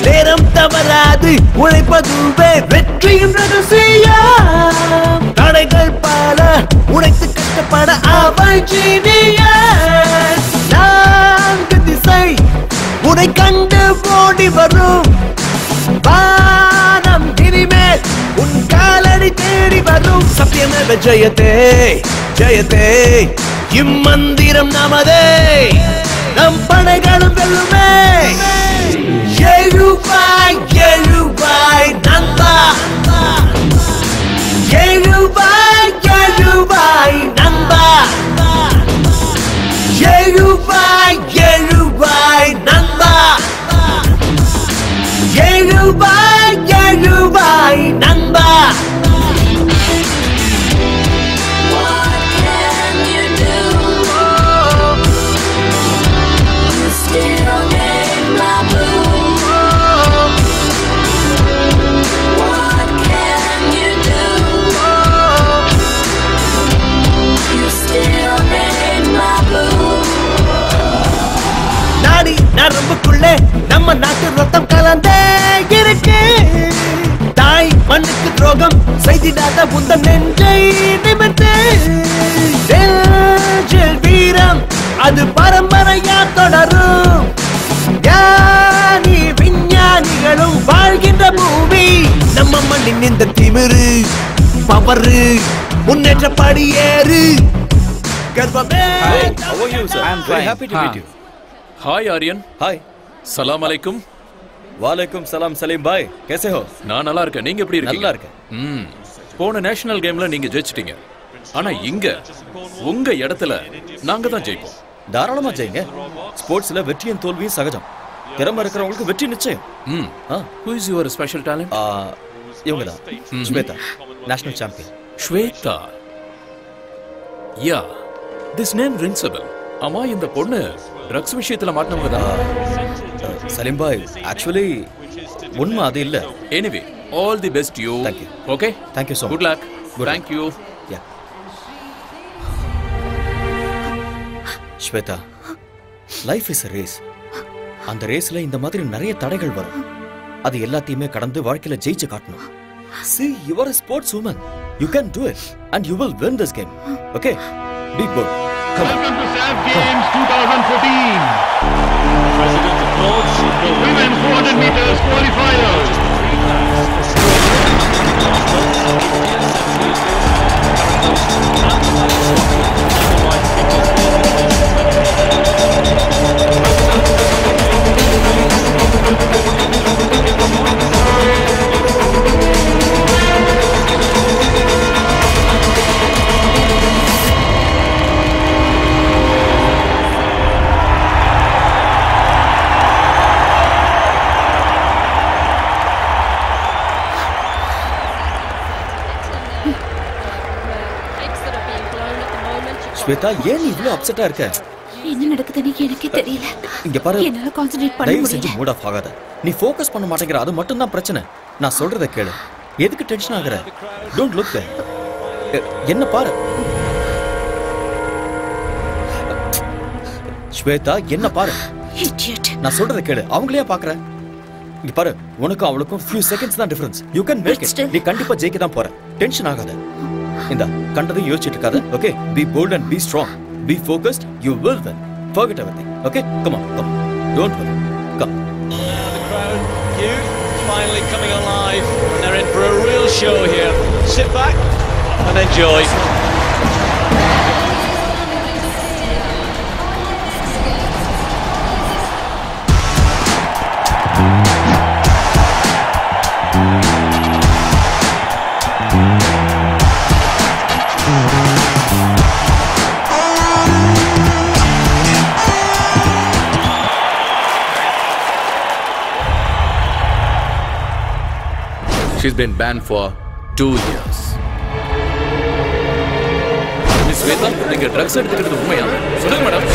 நேரம் தவறாது உழைப்பதுவே வெற்றியின் ரகசியம். தடைகள் பல உழைத்து கட்டப்பட அவள் ஜீனியஸ். நான்கு திசை உனை கண்டு ஓடி வரும். வானம் இனிமேல் உன் காலடி தேடி வரும். சத்தியமேவ ஜெயதே ஜெயதே, இம்மந்திரம் நமதே, நம் படைகளும் வெல்லுமே. எழுவாய் எழுவாய் நண்பா, எழுவாய் எழுவாய் நண்பா, எழுவாய் எழுவாய் நண்பா, எழுவாய் எழுவாய் நண்பா. நாடி நரம்புக்குள்ளே நம்ம நாட்டு ரத்தம் கலந்தே இருக்கு. தாய் மண்ணுக்கு துரோகம் செய்திடாத உந்தன் நெஞ்சை நிமிர்த்து. நெஞ்சில் வீரம் அது பரம்பரையா தொடரும். ஞானி விஞ்ஞானிகளும் வாழ்கின்ற பூமி நம்ம மண்ணின் இந்த திமிரு பவரு முன்னேற்ற படியேறு. கர்வமே. How are you, sir? I am very happy to meet you. हाय आर्यन. हाय. सलाम अलैकुम. वालेकुम सलाम सलीम भाई, कैसे हो? நான் நல்லா இருக்கேன். நீங்க எப்படி இருக்கீங்க? நல்லா இருக்கேன். போன நேஷனல் கேம்ல நீங்க ஜெயிச்சிட்டீங்க. ஆனா இங்க உங்க இடத்துல நாங்க தான் ஜெயிப்போம். தாராளமா ஜெயிங்க. ஸ்போர்ட்ஸ்ல வெற்றியும் தோல்வியும் சகஜம். திறமை இருக்கிறவங்களுக்கு வெற்றி நிச்சயம். Who is your special talent? இவங்க தான் Shweta, national champion. Shweta, yeah, this name rings a bell. ஆமா, இந்த பொண்ணு ட்ரக்ஸ் விஷயத்துல மாட்டினவங்க தான். சலீம் பாய், ஆக்சுவலி உண்மை அது இல்ல. Anyway, all the best you. Thank you. Okay, thank you so much. Good luck. Thank you. Yeah Shweta, life is a race. அந்த ரேஸ்ல இந்த மாதிரி நிறைய தடைகள் வரும். அது எல்லாத்தையுமே கடந்து வாழ்க்கையில ஜெயிச்சு காட்டணும். See, you are a sports woman. You can do it and you will win this game. Okay? Be good. Welcome to SAF Games 2014. President applauds the Women 400 meters qualifiers. Shweta, ஏன் நீ இவ்வளவு அப்செட்டா இருக்க? என்ன நடக்குதுன்னு எனக்கே தெரியல. இங்க பாரு, என்னால கான்சென்ட்ரேட் பண்ண தயவு முடியல. செஞ்சு மூட் ஆஃப் ஆகாத. நீ ஃபோக்கஸ் பண்ண மாட்டேங்கிற, அது மட்டும் தான் பிரச்சனை. நான் சொல்றத கேளு. எதுக்கு டென்ஷன் ஆகுற? Don't look there. என்ன பாரு ஸ்வேதா, என்ன பாரு. நான் சொல்றத கேளு. அவங்களே பாக்குற. இங்க பாரு, உனக்கு அவளுக்கும் few seconds தான் difference. You can make it. நீ கண்டிப்பா ஜெயிக்க தான் போற. டென்ஷன் ஆகாத. இந்த கண்டதை யோசிச்சிட்டு இருக்காத. Okay? Be bold and be strong. Be focused. You will win. Forget everything. Okay? Come on. Come on. Don't worry. Come. The crowd, youth, finally coming alive. And they're in for a real show here. Sit back and enjoy. She's been banned for 2 years. Miss Shweta, நீங்க drugs எடுத்துக்கிறது உண்மையா? சொல்லுங்க madam.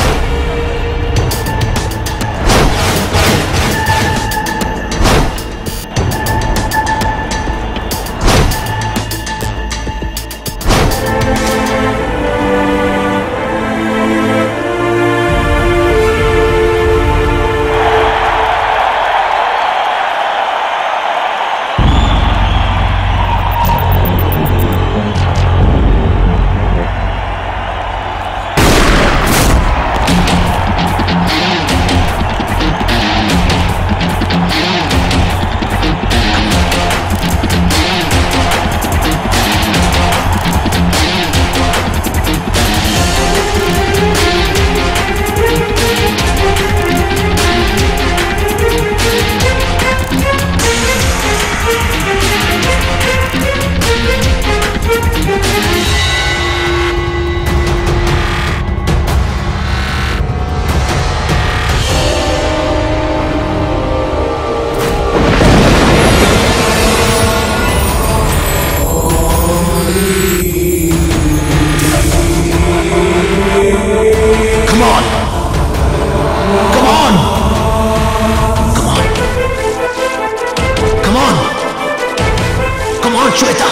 Shweta!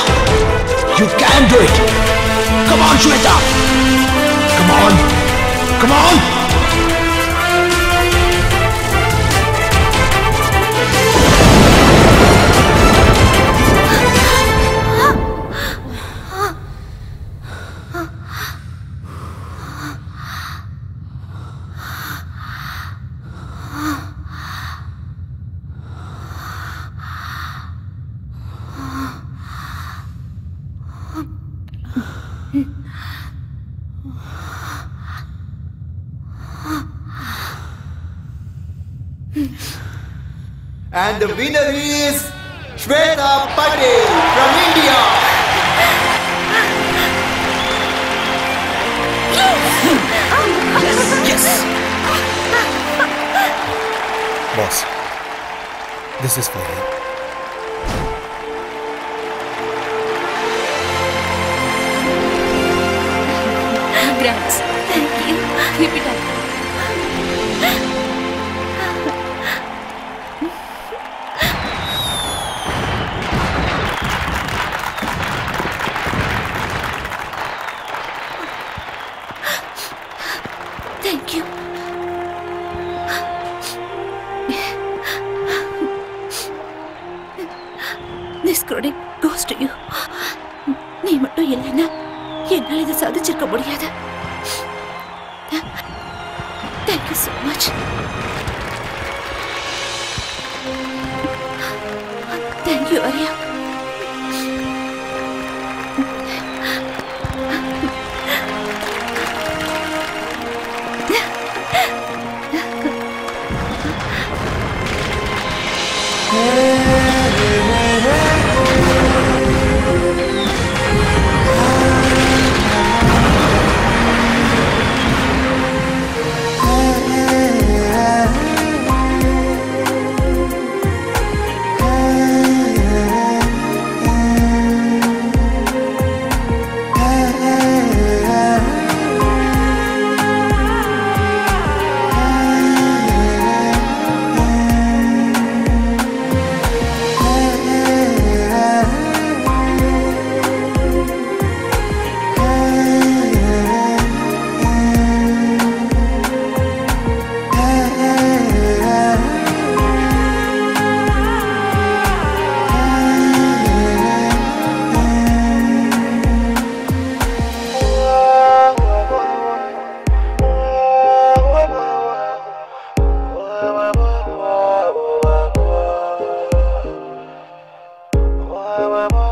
You can do it! Come on, Shweta! Come on! Come on! And the winner is Shweta Patel from India. Yes. Boss, this is for you. Thanks. Thank you. Keep it up. Thank you. This credit goes to you. நீ மட்டும் இல்லைன்னா என்னால் இதை சாதிச்சிருக்க முடியாது. Thank you so much. Thank you, Arya. Wow.